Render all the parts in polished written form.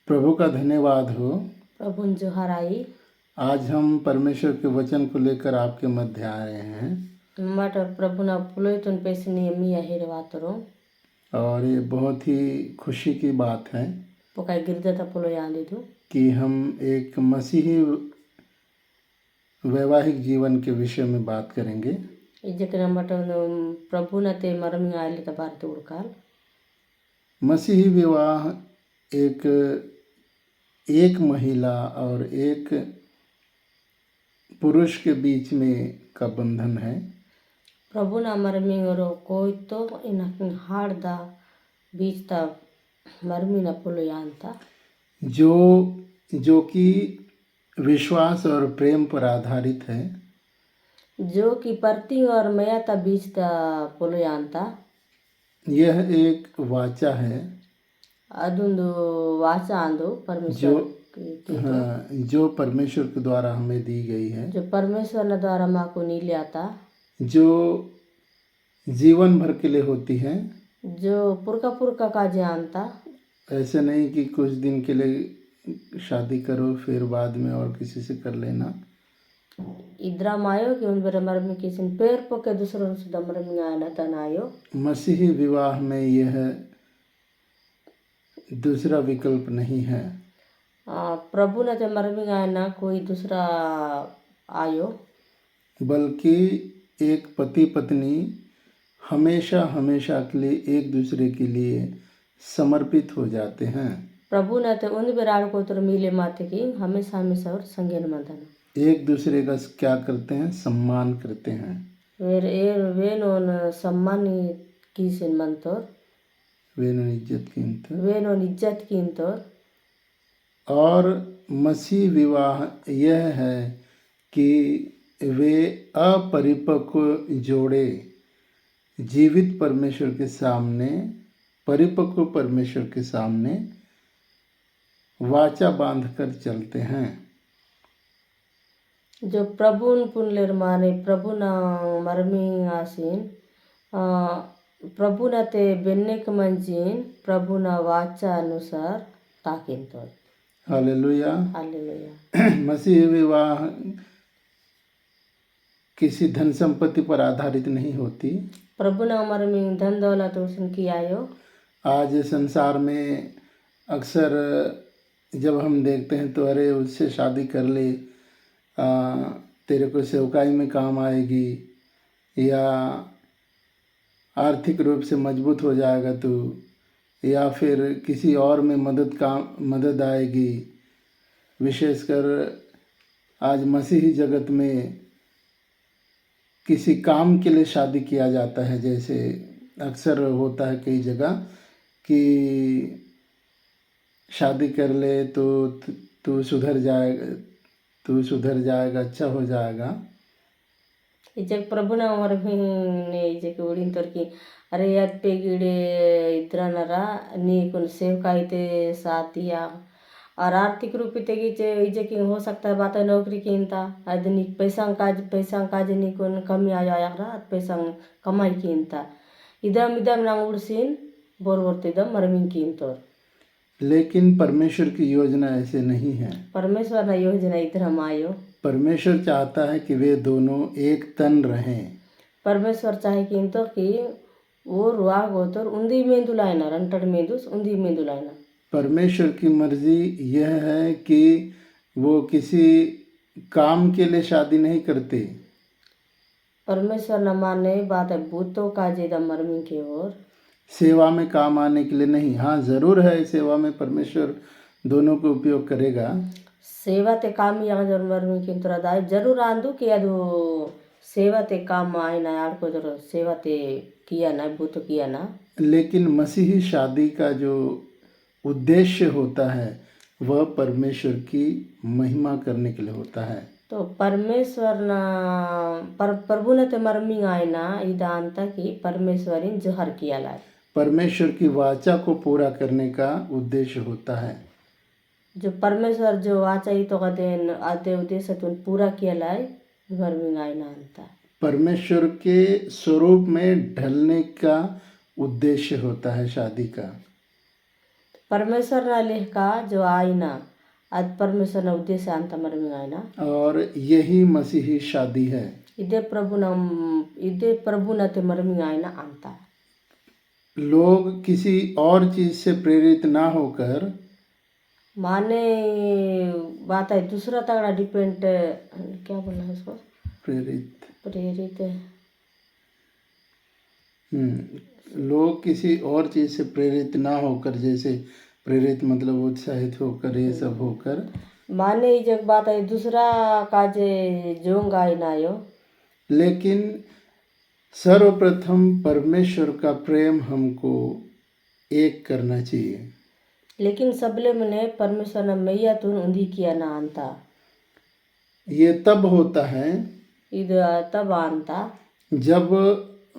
प्रभु का धन्यवाद हो। प्रभु जोहाराई आज हम परमेश्वर के वचन को लेकर आपके मध्य आए हैं मट प्रभु ना पुलोइतुन पेसनी मिया हिरवातरो और ये बहुत ही खुशी की बात है पोकाई गिरदता पुलो यांदिदु कि हम एक मसीही वैवाहिक जीवन के विषय में बात करेंगे। इजकना मट प्रभु ना ते मरमी आयले त भारत उड़काल मसीही विवाह एक महिला और एक पुरुष के बीच में का बंधन है। प्रभु ना मरमी रो कोई तो इन हाड़दा बीच ता मरमी ना पुलो यांता जो कि विश्वास और प्रेम पर आधारित है, जो कि परती और मया ता बीच ता पुलो यांता। यह एक वाचा है अदुंदु वाचा आंदो परमेश्वर की जो परमेश्वर के द्वारा हमें दी गई है, जो परमेश्वर ने द्वारा माँ को नी लियाता, जो जीवन भर के लिए होती है। जो पुरका का जानता। ऐसे नहीं कि कुछ दिन के लिए शादी करो फिर बाद में और किसी से कर लेना। इधरा मायो कि उन बेरे मरमी किसी पैर पके दूसरों से दमरमी आना तनायो। मसीही विवाह में यह दूसरा विकल्प नहीं है। प्रभु ने ते मरमी आना कोई दूसरा आयो, बल्कि एक पति पत्नी हमेशा हमेशा के लिए एक दूसरे के लिए समर्पित हो जाते हैं। प्रभु ने ते उन बेराड़ को तो मिले माते की हमेशा हमेशा और संगेन मदन एक दूसरे का क्या करते हैं, सम्मान करते हैं। वे नोन सम्मान की सिन मंतोर वे नोन इज्जत कीनतोर। और मसीह विवाह यह है कि वे अपरिपक्व जोड़े जीवित परमेश्वर के सामने, परिपक्व परमेश्वर के सामने वाचा बांधकर चलते हैं। जो प्रभु पुनलेर माने प्रभु ना मरमी आसीन प्रभु ना ते बेन्ने के मंजीन प्रभु ना वाचा अनुसार ताकिन तो। Hallelujah hallelujah. मसीह विवाह किसी धन संपत्ति पर आधारित नहीं होती। प्रभु ना मरमी धन दौलत उसने किया यो। आज संसार में अक्सर जब हम देखते हैं तो अरे उससे शादी कर ले, तेरे को सेवकाई में काम आएगी या आर्थिक रूप से मजबूत हो जाएगा तू, या फिर किसी और में मदद आएगी। विशेषकर आज मसीही जगत में किसी काम के लिए शादी किया जाता है। जैसे अक्सर होता है कई जगह कि शादी कर ले तो तू सुधर जाएगा, अच्छा हो जाएगा। इजक प्रभु ना मरमी ने इजक उड़ीन तोर की अरे याद पे गिड़े इतना नरा नी कुन सेवकाई ते साथिया और आर्थिक रूप ते इजक हो सकता है बात नौकरी कीनता आदमी पैसा काज नी कुन कमी आ जाया पैसा कमाई कीनता इदम ना उड़सीन बोर इदम मरमी कीनतोर। लेकिन परमेश्वर की योजना ऐसे नहीं है। परमेश्वर ना योजना इधर मायो। परमेश्वर चाहता है कि वे दोनों एक तन रहें। परमेश्वर चाहे कि इनको कि वो रुआ गोतर उंदी में दुलायना रंटड़ में दुस उंदी में दुलायना। परमेश्वर की मर्जी यह है कि वो किसी काम के लिए शादी नहीं करते। परमेश्वर न माने बात है भूतों का जेदा मरमी के ओर सेवा में काम आने के लिए नहीं। हाँ जरूर है, सेवा में परमेश्वर दोनों को उपयोग करेगा। सेवा ते काम यहाँ जरूर मरमी की तुरा दाय जरूर आंदू कि अदु सेवा ते काम आए ना यार को जरूर सेवा ते किया ना भूत किया ना। लेकिन मसीही शादी का जो उद्देश्य होता है वह परमेश्वर की महिमा करने के लिए होता है। तो परमेश्वर ना प्रभु ने ते मरमी आए ना इदानता की परमेश्वरी जोहर किया लाए। परमेश्वर की वाचा को पूरा करने का उद्देश्य होता है। जो परमेश्वर जो वाचा ही तो कदेन आते उद्देश्य तुम पूरा किया लाए मरमी आए ना अंता। परमेश्वर के स्वरूप में ढलने का उद्देश्य होता है शादी का। परमेश्वर लेखा जो आईना आज परमेश्वर उद्देश्य अंत मरमी आईना और यही मसीही शादी है। इदे प्रभु नते मरमी आईना अंता लोग किसी और चीज से प्रेरित ना होकर माने बात है दूसरा तगड़ा डिपेंड क्या बोलना है उसको प्रेरित लोग किसी और चीज से प्रेरित ना होकर, जैसे प्रेरित मतलब उत्साहित होकर ये सब होकर माने जब बात है दूसरा काजे जोंग आई ना यो, लेकिन सर्वप्रथम परमेश्वर का प्रेम हमको एक करना चाहिए। लेकिन सबले मने परमेश्वर ने मैया तुन उंधी किया ना अंता ये तब होता है इद तब अंता जब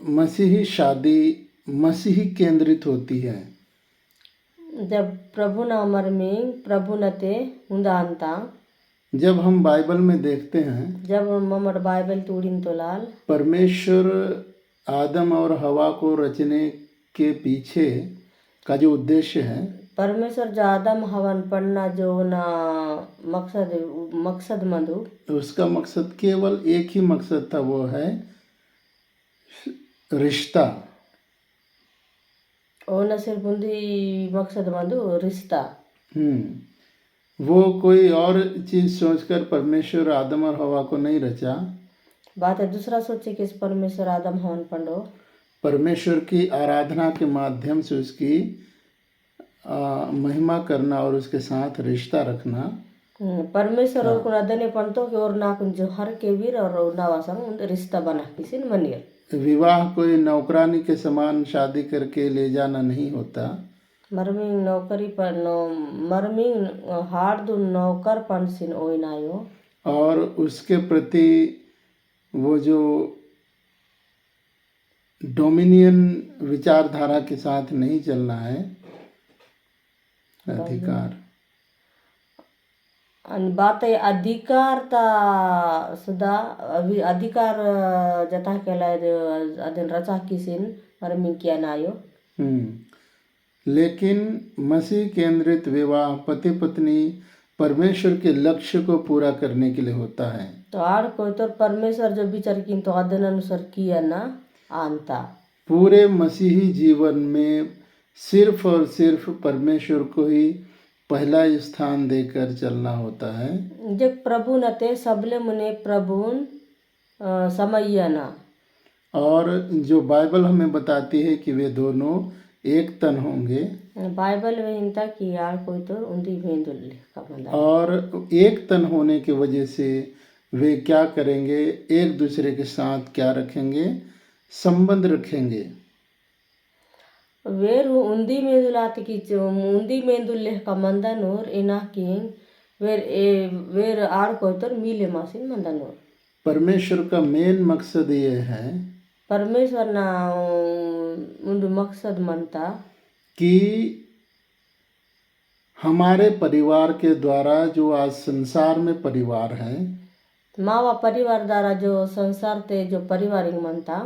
मसीही शादी मसीही केंद्रित होती है। जब प्रभु ना मरमी प्रभु नते उंदा अंता जब हम बाइबल में देखते हैं, जब ममर बाइबल तूड़ीन तो लाल परमेश्वर आदम और हवा को रचने के पीछे का जो उद्देश्य है, परमेश्वर जो आदम हवन पढ़ना जो ना मकसद मंदु उसका मकसद केवल एक ही मकसद था, वो है रिश्ता। ओ न सिर्फ उंदी मकसद मंदु रिश्ता वो कोई और चीज सोचकर परमेश्वर आदम और हवा को नहीं रचा। बात है दूसरा सोचे कि परमेश्वर आदम हवन पंडो परमेश्वर की आराधना के माध्यम से उसकी महिमा करना और उसके साथ रिश्ता रखना। परमेश्वर और कुन अदने पंतो के और ना कुन जो हर के वीर और ना वासंग रिश्ता बना किसी न मनियर। विवाह कोई नौकरानी के समान शादी करके ले जाना नहीं होता। मरमिंग नौकरी पर मरमिंग हार दु नौकर पंसिन ओइनायो और उसके प्रति वो जो डोमिनियन विचारधारा के साथ नहीं चलना है। अधिकार बात है अधिकार ता सुधा अभी अधिकार जता केला अदन रचा किसिन मरमिंग किया नायो। लेकिन मसीह केंद्रित विवाह पति पत्नी परमेश्वर के लक्ष्य को पूरा करने के लिए होता है। तो आड़ कोई तो परमेश्वर जो विचार की तो अदन अनुसार किया ना आंता पूरे मसीही जीवन में सिर्फ और सिर्फ परमेश्वर को ही पहला स्थान देकर चलना होता है। जब प्रभु नते सबले मुने प्रभुन समय्या ना और जो बाइबल हमें बताती है कि वे दोनों एक तन होंगे। बाइबल में हिंता कि यार कोई तो उन्दी भेंदुल का बंदा और एक तन होने की वजह से वे क्या करेंगे, एक दूसरे के साथ क्या रखेंगे, संबंध रखेंगे। वेरू उन्दी मेंदुलात की उन्दी मेंदुल का मंदनोर इना किंग वेर आड़ कोई तो मिले मासिन मंदनोर। परमेश्वर का मेन मकसद ये है परमेश्वर ना उन मकसद मनता कि हमारे परिवार के द्वारा जो आज संसार में परिवार है, मावा परिवार द्वारा जो संसार ते जो परिवार मनता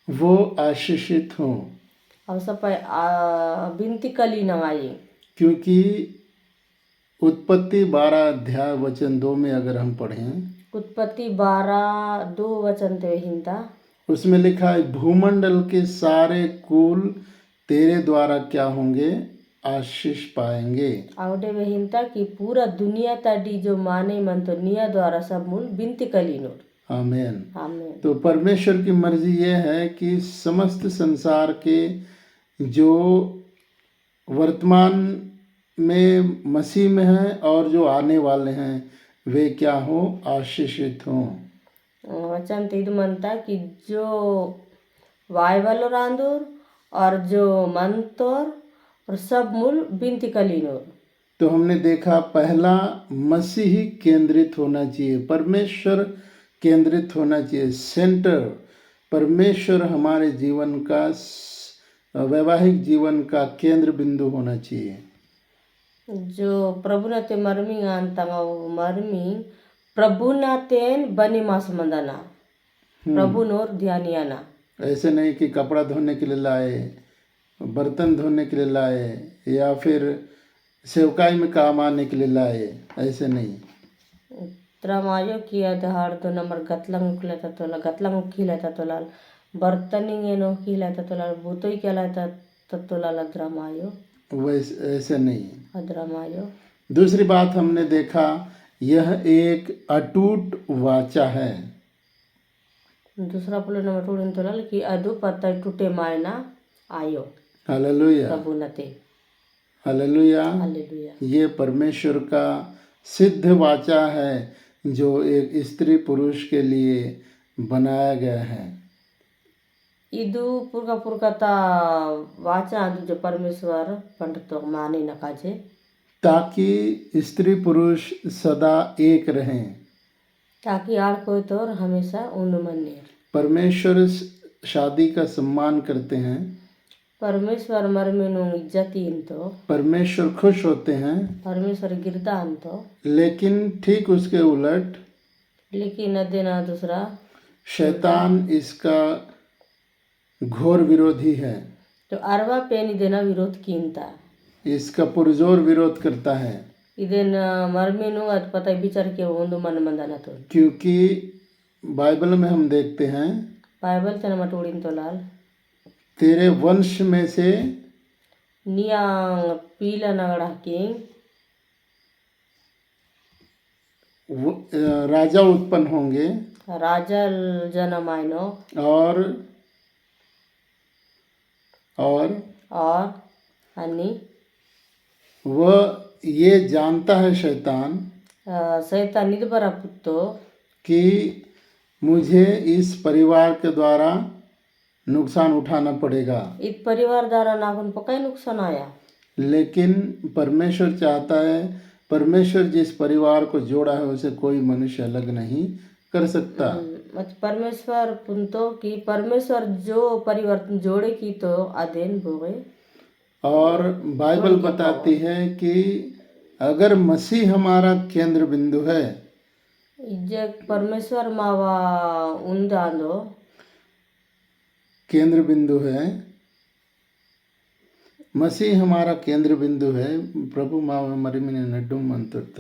वो आशीषित हों। अब सब बिनती कली नवाई क्योंकि उत्पत्ति 12 अध्याय वचन 2 में अगर हम पढ़ें, उत्पत्ति 12:2 वचन ते हिंता उसमें लिखा है भूमंडल के सारे कुल तेरे द्वारा क्या होंगे, आशीष पाएंगे। आवडे में हिंता कि पूरा दुनिया ताडी जो माने मन तो निया द्वारा सब मूल बिनती कली नोर। आमीन। आमीन। तो परमेश्वर की मर्जी ये है कि समस्त संसार के जो वर्तमान में मसीह में हैं और जो आने वाले हैं वे क्या हो, आशीषित हों। वचन तीद मनता कि जो बाइबल रांदूर और जो मंतोर और सब मूल बिनती कलीनोर। तो हमने देखा पहला मसीही केंद्रित होना चाहिए, परमेश्वर केंद्रित होना चाहिए, सेंटर। परमेश्वर हमारे जीवन का वैवाहिक जीवन का केंद्र बिंदु होना चाहिए। जो प्रभु नाते मरमी आनता मरमी प्रभु नातेन बनी मास मंदाना प्रभु नोर ध्यानियाना। ऐसे नहीं कि कपड़ा धोने के लिए लाए बर्तन धोने के लिए लाए या फिर सेवकाई में काम आने के लिए लाए, ऐसे नहीं। त्रमायो किया हाಡ್ದು नंबर गतलंग किलाता तोला गतलंग किलाता तोला बर्तनिंग एनो किलाता तोला बुतोई किलाता तोला द्रमायो वैसे ऐसे नहीं। अद्रमायो। दूसरी बात हमने देखा, यह एक अटूट वाचा है। दूसरा पुलो नंबर टूड़न तोला कि अदु पत्ता टूटे मायना आयो हालेलुया, प्रभु नते। हालेलुया। हालेलुया। ये परमेश्वर का सिद्ध वाचा है जो एक स्त्री पुरुष के लिए बनाया गया है। ಇದು ಪುರ್ಕ ಪುರ್ಕತ ವಾಚ ಅದು जो परमेश्वर पंडितों माने नकाजे ताकि स्त्री पुरुष सदा एक रहें। ताकि आड़ कोई तोर हमेशा उन मन्ने परमेश्वर शादी का सम्मान करते हैं। परमेश्वर मरमेनु इज्जती इंतो परमेश्वर खुश होते हैं। परमेश्वर गिरदा अंतो लेकिन ठीक उसके उलट लेकिन अदेना दूसरा शैतान इसका घोर विरोधी है। तो अरवा पेनी देना विरोध कीनता इसका पुरजोर विरोध करता है, इदेन मरमेनु अद पता विचार के ಒಂದು मन मंदाना तो क्योंकि बाइबल में हम देखते हैं बाइबल तना मटोड़िन तो लाल तेरे वंश में से निया पीला नगड़ा की राजा उत्पन्न होंगे राजा जन्म आइनो और अन्नी वह ये जानता है शैतान सैतान निदबरा पुत्तो कि मुझे इस परिवार के द्वारा नुकसान उठाना पड़ेगा। इत परिवार द्वारा नाकुन पकाई नुकसान आया। लेकिन परमेश्वर चाहता है, परमेश्वर जिस परिवार को जोड़ा है उसे कोई मनुष्य अलग नहीं कर सकता। परमेश्वर पुंतो कि परमेश्वर जो परिवर्तन जोड़े की तो अदेन भोगे। और बाइबल बताती है कि अगर मसीह हमारा केंद्र बिंदु है, जब परमेश्वर मावा उन्दांदो केंद्र बिंदु है, मसीह हमारा केंद्र बिंदु है। प्रभु मावा मरिमिन नड्डुम अंतर्त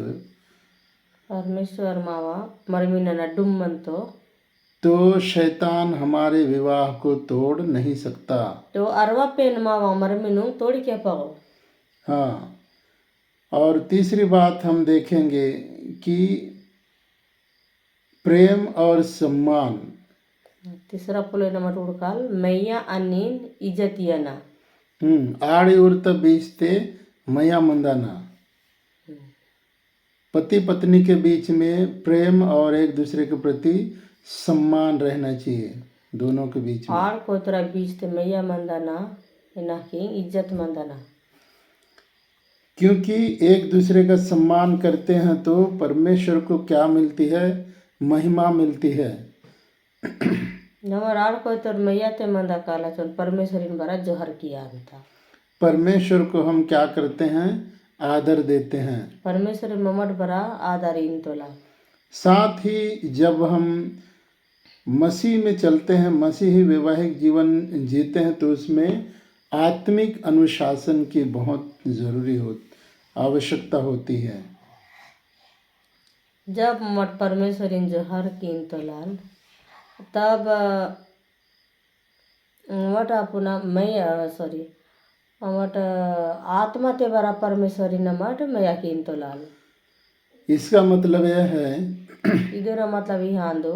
परमेश्वर मावा मरिमिन नड्डुम अंतो तो शैतान हमारे विवाह को तोड़ नहीं सकता। तो अरवा पेन मावा मरमिनु तोड़ी क्या पाओ। हाँ, और तीसरी बात हम देखेंगे कि प्रेम और सम्मान। तीसरा पुले नंबर उड़काल मैया अन्नीन इज्जतियाना आड़ी उर्त बीचते मैया मंदाना। पति पत्नी के बीच में प्रेम और एक दूसरे के प्रति सम्मान रहना चाहिए, दोनों के बीच में। आड़ कोतरा बीच ते मैया मंदाना इना की इज्जत मंदाना, क्योंकि एक दूसरे का सम्मान करते हैं तो परमेश्वर को क्या मिलती है? महिमा मिलती है। नमर आड़ कोतर मैया ते मंदा काला चोन परमेश्वर इन बरा जोहर किया था। परमेश्वर को हम क्या करते हैं? आदर देते हैं। परमेश्वर ममट बरा आदर इन तोला। साथ ही जब हम मसीह में चलते हैं, मसीही वैवाहिक जीवन जीते हैं, तो उसमें आत्मिक अनुशासन की बहुत आवश्यकता होती है। जब मट परमेश्वर इन जोहर कीन तोलाल तब मट अपना मैं सॉरी मट आत्मा ते बरा परमेश्वर इन मट मैया कीन तोलाल। इसका मतलब यह है इधर मतलब यहाँ दो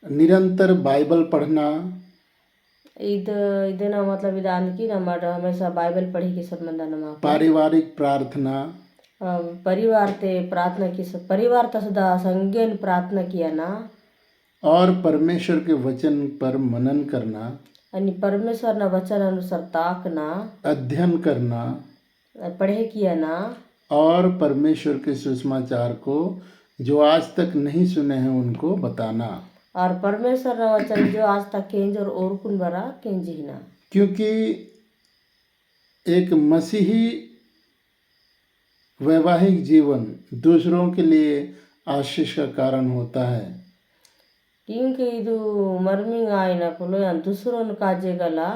निरंतर बाइबल पढ़ना, इधर मतलब इदान की नमट हमेशा बाइबल पढ़ी की संबंध नमा पारिवारिक प्रार्थना, परिवार ते प्रार्थना की परिवार तसदा संज्ञान प्रार्थना किया ना, और परमेश्वर के वचन पर मनन करना, अनि परमेश्वर ना वचन अनुसार ताकना, अध्ययन करना, पढ़े किया ना, और परमेश्वर के सुसमाचार को जो आज तक नहीं सुने हैं उनको बताना। और परमेश्वर ना वचन जो आज तक केंज और कुन बरा केंजिना, क्योंकि एक मसीही वैवाहिक जीवन दूसरों के लिए आशीष का कारण होता है। क्योंकि ಇದು ಮರ್ಮಿಂಗ್ ಆಯ್ನ ಪುಲು दूसरों काजे गला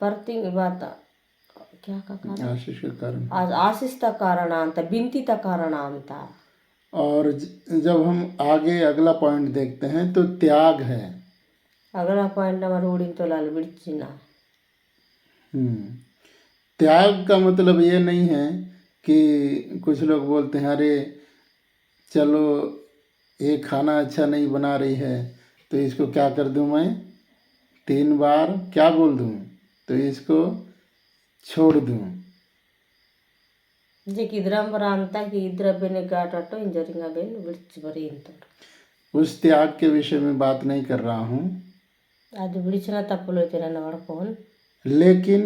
पर्तिंग बात क्या का कारण आशीष के कारण। आशिष्ट कारण ಅಂತ बिंतित कारण ಅಂತ और जब हम आगे अगला पॉइंट देखते हैं तो त्याग है। अगला पॉइंट हमारे उड़ीन तो लाल बिड़चिना त्याग का मतलब ये नहीं है कि कुछ लोग बोलते हैं अरे चलो ये खाना अच्छा नहीं बना रही है तो इसको क्या कर दूं, मैं 3 बार क्या बोल दूं, तो इसको छोड़ दूं। जे किधरम बरांता कि इधर बेने गाटो इंजरिंगा बेन बिड़च बरी इंतर उस त्याग के विषय में बात नहीं कर रहा हूँ, आज बिड़चना तपलो तेरा नवर कौन लेकिन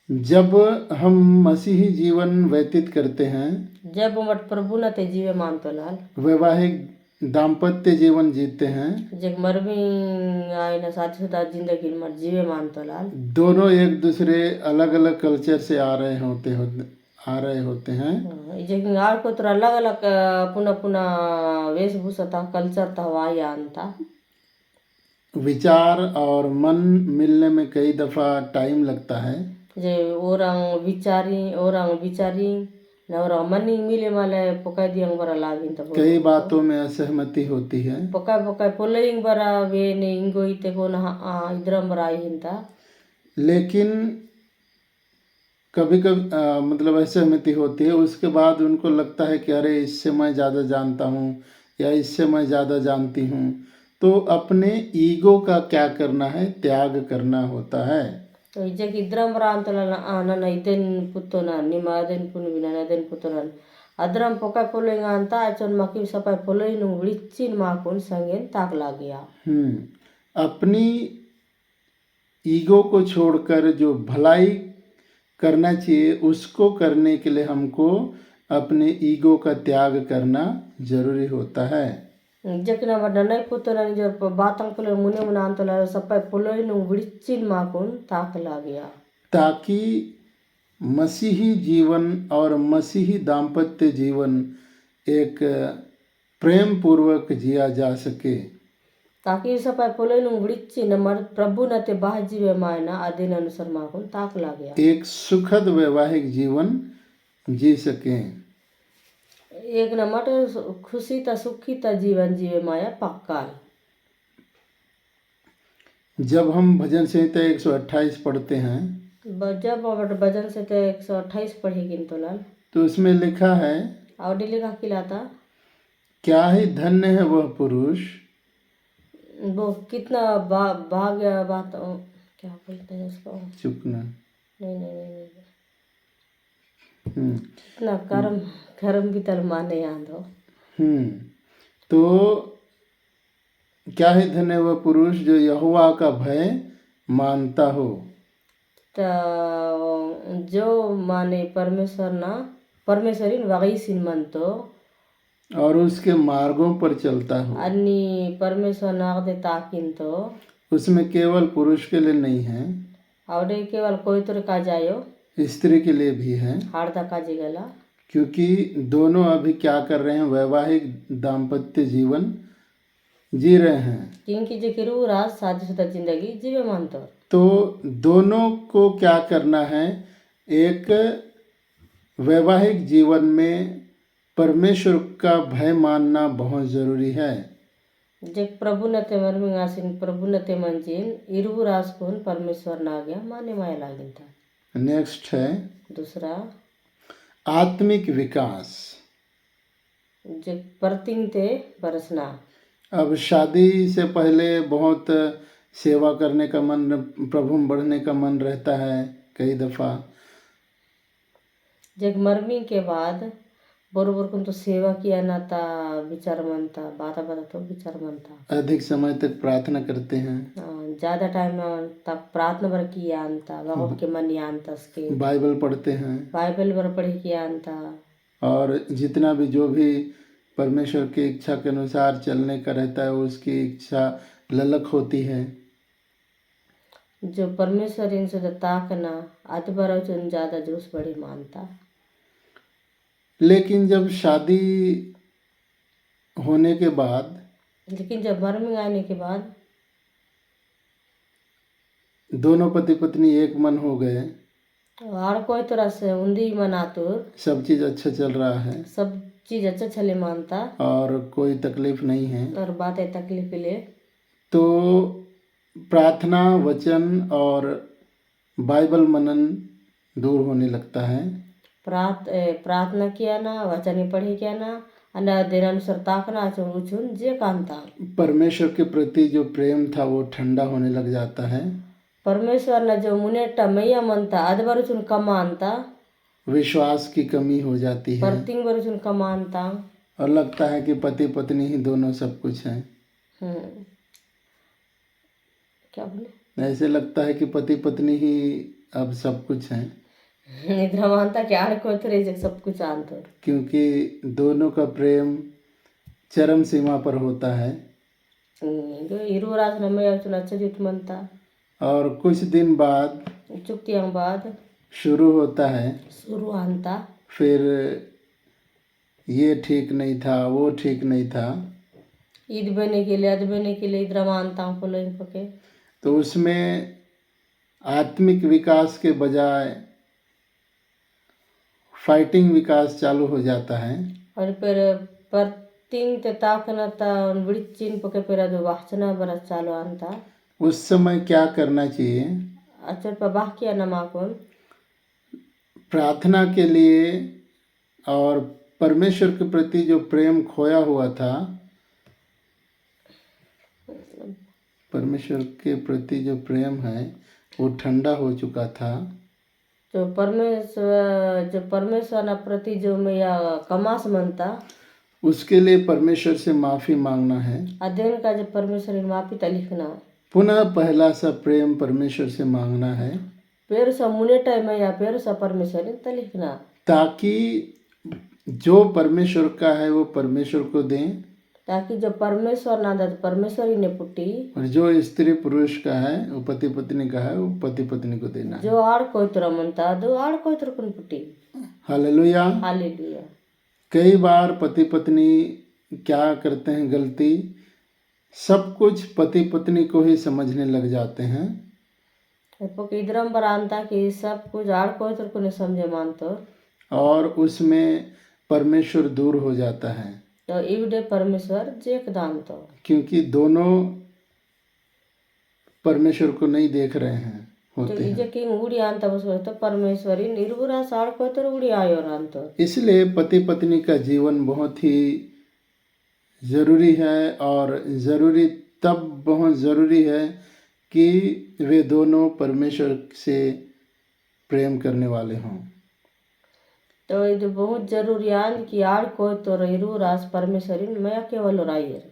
जब हम मसीही जीवन व्यतीत करते हैं, जब मट प्रभु न ते जीवे मानतो लाल वैवाहिक दाम्पत्य जीवन जीते हैं, जग मरमी आयना साथी सुधा जिंदगी मट जीवे मानतो लाल दोनों एक दूसरे अलग अलग कल्चर से आ रहे होते हैं, जग आड़ को तो अलग अलग पुनः पुनः वेशभूषा था कल्चर था वाया अंता विचार और मन मिलने में कई दफ़ा टाइम लगता है, जे orang बिचारी न orang मनी मिले माले पकाई दियंग बरा लागिन तो कई बातों में असहमति होती है, पकाई पकाई पोलेइंग बरा वे ने इंगो इते को ना इधरम बरा हिंता लेकिन कभी कभी मतलब असहमति होती है, उसके बाद उनको लगता है कि अरे इससे मैं ज़्यादा जानता हूँ या इससे मैं ज़्यादा जानती हूँ, तो अपने ईगो का क्या करना है, त्याग करना होता है। तो इजे कि इधरम बरा अंतला ना इदेन पुत्तो ना निमा इदेन पुन बिना इदेन पुत्तो ना अदरम पकाई पोलेइंग अंता अचन माकी सपाई पोलेइंग विचिन माकुन संगेन ताक लागिया अपनी ईगो को छोड़कर जो भलाई करना चाहिए उसको करने के लिए हमको अपने ईगो का त्याग करना जरूरी होता है। जकिना बड़ा नहीं पुत्तो ना जो बातंग पोले मुने मुना अंतला सपाई पोलेइंग विचिन माकुन ताक लागिया ताकि मसीही जीवन और मसीही दाम्पत्य जीवन एक प्रेम पूर्वक जिया जा सके, ताकि सपाई पोलेइंग विचिन मर प्रभु न ते बाह जीवे मायना अधीन अनुसार माकुन ताक लागिया एक सुखद वैवाहिक जीवन जी सकें। एक नमट खुशी ता सुखी ता जीवन जीवे माया पक्काल जब हम भजन संहिता 128 पढ़ते हैं जब भजन से तो 128 पढ़ेगी तो लाल तो उसमें लिखा है, और डिले का खिलाता क्या ही धन्य है वह पुरुष, वो कितना भाग्य बात क्या बोलते हैं उसको चुप ना, नहीं हम्म कितना कर्म कर्म भी तल माने याद हो तो क्या ही धन्य वह पुरुष जो यहोवा का भय मानता हो, तो जो माने परमेश्वरीन वागईसिन मन तो और उसके मार्गों पर चलता हो। अन्नी परमेश्वर नागदे ताकिन तो उसमें केवल पुरुष के लिए नहीं है, आवडे केवल कोई तो का जायो स्त्री के लिए भी है, हार्दा का जिगला क्योंकि दोनों अभी क्या कर रहे हैं, वैवाहिक दाम्पत्य जीवन जी रहे हैं, क्योंकि जो किरू राज शादीशुदा जिंदगी जीवे मानतो तो दोनों को क्या करना है, एक वैवाहिक जीवन में परमेश्वर का भय मानना बहुत ज़रूरी है। जग प्रभु नते मरमिंग आसिन प्रभु नते मंजिन इरु राज कोन परमेश्वर ना गया माने माया लागिन था। नेक्स्ट है दूसरा आत्मिक विकास। जग परतिंग ते बरसना। अब शादी से पहले बहुत सेवा करने का मन, प्रभु में बढ़ने का मन रहता है कई दफ़ा। जग मरमी के बाद बरोबर कुन तो सेवा किया ना ता विचार मनता बाता बाता तो विचार मनता अधिक समय तक प्रार्थना करते हैं, ज़्यादा टाइम तक प्रार्थना बर किया अंता वहाँ के मन यानता उसके बाइबल पढ़ते हैं, बाइबल बर पढ़ी किया अंता और जितना भी जो भी परमेश्वर की इच्छा के अनुसार चलने का रहता है उसकी इच्छा ललक होती है। जो परमेश्वर इन सुधा ताकना आते बार ज़्यादा जोश बड़ी मानता। लेकिन जब शादी होने के बाद, लेकिन जब मर में आने के बाद दोनों पति पत्नी एक मन हो गए, आड़ कोई तरह से उन्दी मनातुर सब चीज़ अच्छा चल रहा है सब चीज अच्छा चले मानता और कोई तकलीफ नहीं है, और बातें तकलीफ ले तो प्रार्थना वचन और बाइबल मनन दूर होने लगता है। प्रार्थना किया ना वचन पढ़े किया ना अन्य दिनानुसार ताकना उचुन जे कांता परमेश्वर के प्रति जो प्रेम था वो ठंडा होने लग जाता है। परमेश्वर न जो मुनेट्ट मैया मनता अदबरुचुन कमानता विश्वास की कमी हो जाती है परतिंग बरुचुन कमानता और लगता है कि पति पत्नी ही दोनों सब कुछ हैं। क्या बोले ऐसे लगता है कि पति पत्नी ही अब सब कुछ हैं, इधर मानता कि आड़ कोई तरह सब कुछ आंतर क्योंकि दोनों का प्रेम चरम सीमा पर होता है। इरू राज नमय अच्छा जीत मनता और कुछ दिन बाद चुक्तियां बाद शुरू होता है, शुरू आनता फिर ये ठीक नहीं था वो ठीक नहीं था, ईद बने के लिए अद बने के लिए इधर मानता हूँ फुलों पके तो उसमें आत्मिक विकास के बजाय फाइटिंग विकास चालू हो जाता है। और फिर परतिंग ते ताकना ता बिड़चिन पके फिर ಅದು ವಾಚನ ಬರ चालू आनता उस समय क्या करना चाहिए? अचर पर बाह किया नमाकुन प्रार्थना के लिए और परमेश्वर के प्रति जो प्रेम खोया हुआ था, परमेश्वर के प्रति जो प्रेम है वो ठंडा हो चुका था। जो परमेश्वर न प्रति जो मैं कमास मनता उसके लिए परमेश्वर से माफ़ी मांगना है। अध्ययन का जो परमेश्वर माफी लिखना पुनः पहला सा प्रेम परमेश्वर से मांगना है, पेर सा मुने टाइम या पेर सा परमेश्वर लिखना ताकि जो परमेश्वर का है वो परमेश्वर को दें ताकि जो परमेश्वर ना दे परमेश्वर ही ने पुट्टी और जो स्त्री पुरुष का है वो पति पत्नी का है वो पति पत्नी को देना है। जो आड़ कोई तरह मनता दो आड़ कोई तरह कुन पुट्टी हालेलुया। हालेलुया। कई बार पति पत्नी क्या करते हैं गलती, सब कुछ पति पत्नी को ही समझने लग जाते हैं इधरम बरानता कि सब कुछ आड़ कोई तरह कुने समझे मानतो और उसमें परमेश्वर दूर हो जाता है, तो इवडे परमेश्वर जेक दानतो क्योंकि दोनों परमेश्वर को नहीं देख रहे हैं तो होते इजे हैं। कि उड़ी आनता बस तो परमेश्वरी निर्भुरा साड़ कोई तरह उड़ी आयो रानतो इसलिए पति पत्नी का जीवन बहुत ही ज़रूरी है और ज़रूरी तब बहुत ज़रूरी है कि वे दोनों परमेश्वर से प्रेम करने वाले हों। तो ಇದು बहुत जरूरी आन कि आड़ कोई तो रहीरू रास परमेश्वरी मैं केवल रायर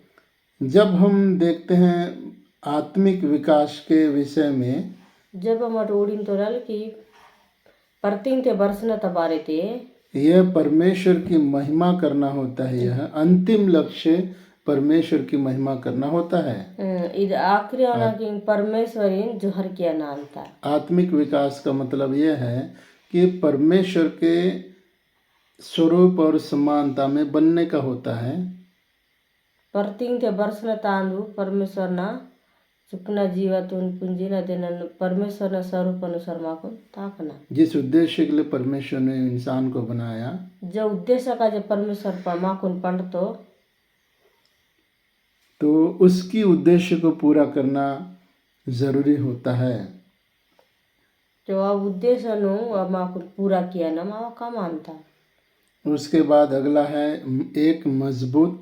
जब हम देखते हैं आत्मिक विकास के विषय में, जब हम उड़ीन तो रल कि परतिंग ते बरसना तबारे ते यह परमेश्वर की महिमा करना होता है। यह अंतिम लक्ष्य परमेश्वर की महिमा करना होता है। ಇದು आखिरी आना कि परमेश्वरी जोहर किया नानता आत्मिक विकास का मतलब यह है कि परमेश्वर के स्वरूप और समानता में बनने का होता है। परतिंग ते बरसना तांदू परमेश्वर ना चुकना जीवातून पुंजी ना देना परमेश्वर ना स्वरूप अनुसार माकुन ताकना जिस उद्देश्य के लिए परमेश्वर ने इंसान को बनाया, जो उद्देश्य का जो परमेश्वर पर माकुन पंडतो तो उसकी उद्देश्य को पूरा करना ज़रूरी होता है। जो अब उद्देश्य नु माकुन पूरा किया ना मावा का मानता उसके बाद अगला है एक मजबूत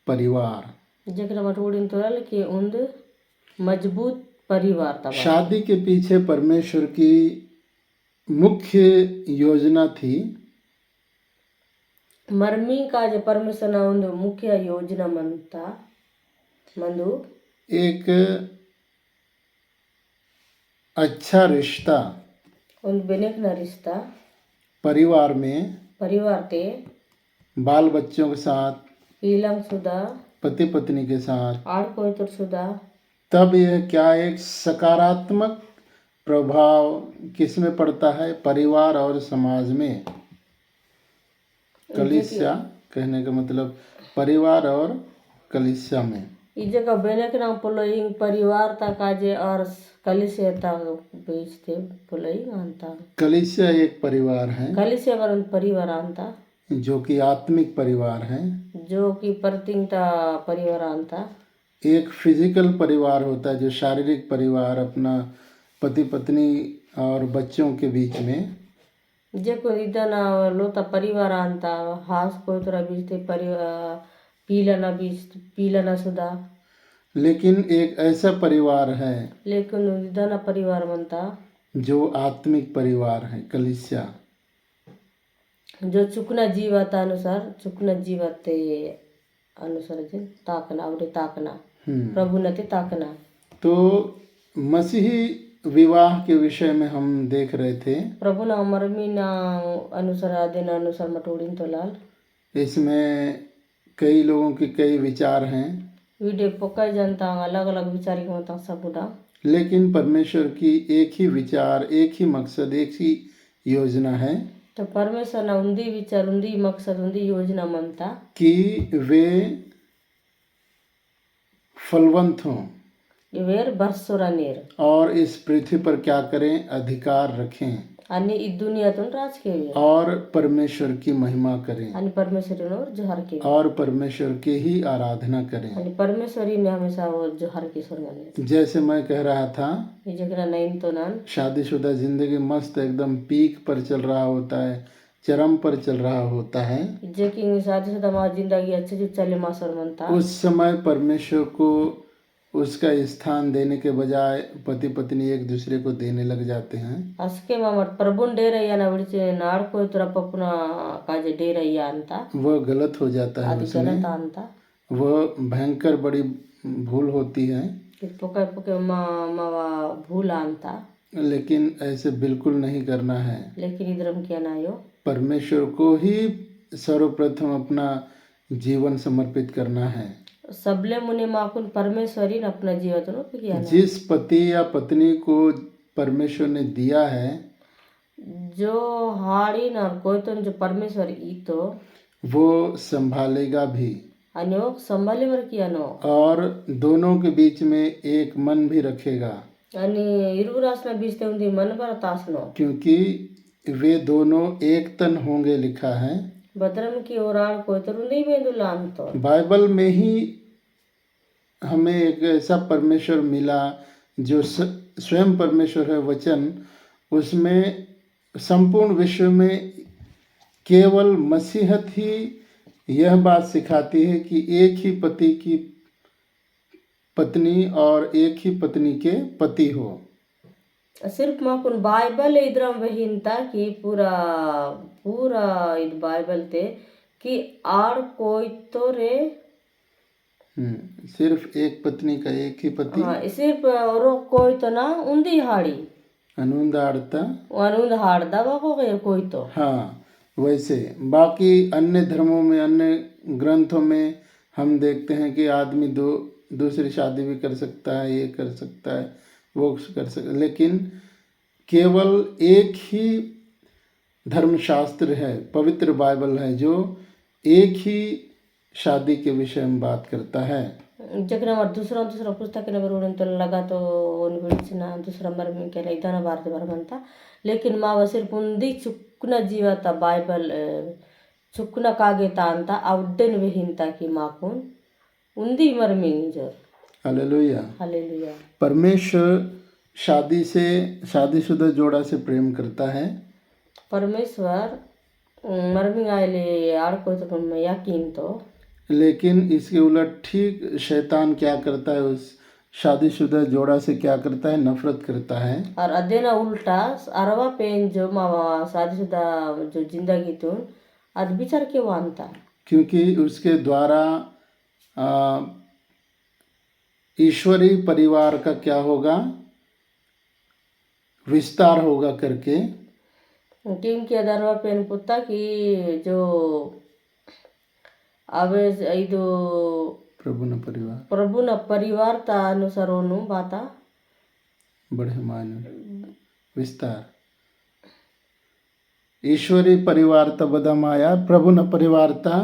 परिवार। जकरा मटोड़िन तोरल के उंद मजबूत परिवार तबा शादी के पीछे परमेश्वर की मुख्य योजना थी। मर्मी का जो परमेश्वर ना उंद मुख्य योजना मनता मंदु एक अच्छा रिश्ता उंद बेनेक ना रिश्ता परिवार में परिवार ते बाल बच्चों के साथ, ईलंग सुदा पति पत्नी के साथ, आड़ कोई तो सुदा तब यह क्या एक सकारात्मक प्रभाव किस में पड़ता है? परिवार और समाज में। कलीसिया कहने का मतलब परिवार और कलीसिया में ई जगह बेनक नाम पुलोइंग परिवार ता काजे और कलिसिया ता बीच थे पुलोइंग अंता कलीसिया एक परिवार है कलिसिया वरन परिवार अंता जो कि आत्मिक परिवार है। जो कि परतिंग ता परिवार अंता एक फिजिकल परिवार होता है जो शारीरिक परिवार अपना पति पत्नी और बच्चों के बीच में, जे को इदना लोता परिवार अंता हास कोई तोरा बीच थे पीला ना सुदा लेकिन एक ऐसा परिवार है लेकिन इदना परिवार मनता जो आत्मिक परिवार है, कलीसिया। जो चुकना जीवाता अनुसार चुकना जीवाते अनुसार जे ताकना आवडे ताकना प्रभु नते ताकना। तो मसीही विवाह के विषय में हम देख रहे थे। प्रभु ना मरमी ना अनुसार आदिन अनुसार मटोड़ीन तो लाल इसमें कई लोगों के कई विचार हैं, वीडियो पक्का जनता अलग अलग विचारी होता सब बुढ़ा, लेकिन परमेश्वर की एक ही विचार, एक ही मकसद, एक ही योजना है तो परमेश्वर ना उंदी विचार उंदी मकसद उंदी योजना मनता कि वे फलवंत हों वेर बरसोरा नेर और इस पृथ्वी पर क्या करें, अधिकार रखें आणि ई दुनियातून राज केले और परमेश्वर की महिमा करें आणि परमेश्वरीवर जोहार केले और परमेश्वर की ही आराधना करें। आणि परमेश्वरी ने हमेशा वो जोहार की स्वर्गाने जैसे मैं कह रहा था, ये जगह नहीं तो नान शादीशुदा जिंदगी मस्त एकदम पीक पर चल रहा होता है, चरम पर चल रहा होता है। जे कि शादीशुदा माँ जिंदगी अच्छे से चले मासर मनता उस समय परमेश्वर को उसका स्थान देने के बजाय पति पत्नी एक दूसरे को देने लग जाते हैं। असके मामट प्रभुन डेरయ్య ना विడిचे नाडको तुरा पपुना काजे डेरయ్య अंता वह गलत हो जाता है, आदि गलत अंता वह भयंकर बड़ी भूल होती है। कि पुके पुके मावा भूल अंता, लेकिन ऐसे बिल्कुल नहीं करना है। लेकिन इधरम क्या ना यो परमेश्वर को ही सर्वप्रथम अपना जीवन समर्पित करना है। सबले मुने माकुन परमेश्वरी ने अपना जीवन किया ना जिस पति या पत्नी को परमेश्वर ने दिया है, जो हाड़ी ना कोई तो जो परमेश्वर ई तो वो संभालेगा भी अनोक संभाले वर किया नो और दोनों के बीच में एक मन भी रखेगा, आणि इरुरासना बीचते उंदी मन पर तासनो क्योंकि वे दोनों एक तन होंगे लिखा है। बदरम की ओराल कोई तो नहीं बेंदुलान तो बाइबल में ही हमें एक ऐसा परमेश्वर मिला जो स्वयं परमेश्वर है वचन, उसमें संपूर्ण विश्व में केवल मसीहत ही यह बात सिखाती है कि एक ही पति की पत्नी और एक ही पत्नी के पति हो। सिर्फ माकुन बाइबल इधरम वहीनता कि पूरा पूरा इध बाइबल ते कि आड़ कोई तो रे सिर्फ एक पत्नी का एक ही पति, हाँ सिर्फ और कोई तो ना उंदी हाड़ी अनुंद आड़ता अनुंद हाड़ दवा को गए कोई तो हाँ। वैसे बाकी अन्य धर्मों में, अन्य ग्रंथों में हम देखते हैं कि आदमी दूसरी शादी भी कर सकता है, ये कर सकता है, वो कर सकता है, लेकिन केवल एक ही धर्मशास्त्र है, पवित्र बाइबल है, जो एक ही शादी के विषय में बात करता है। जगना और दूसरा पुस्तक ने बरोबर तो लगा तो उन बिड़चना दूसरा मर में के इतना बार बार बनता, लेकिन माँ सिर्फ उंदी चुकना जीवाता बाइबल चुकना कागे तांता अवड्डन वहीनता की माकुन उंदी मर में जो हालेलुया हालेलुया। परमेश्वर शादीशुदा जोड़ा से प्रेम करता है। परमेश्वर मरमी आयले आड़ को तो यकीन तो, लेकिन इसके उलट ठीक शैतान क्या करता है, उस शादीशुदा जोड़ा से क्या करता है, नफरत करता है। और अदेना उल्टा अरवा पेन जो मावा शादीशुदा जो जिंदगी तुन अद विचार के वानता, क्योंकि उसके द्वारा ईश्वरीय परिवार का क्या होगा, विस्तार होगा करके, क्योंकि अदरवा पेन पुत्ता की जो अवे इदो प्रभु न परिवार ता अनुसारोनु बाता बढ़े मायने विस्तार ईश्वरी परिवार ता बदम आया, प्रभु न परिवार ता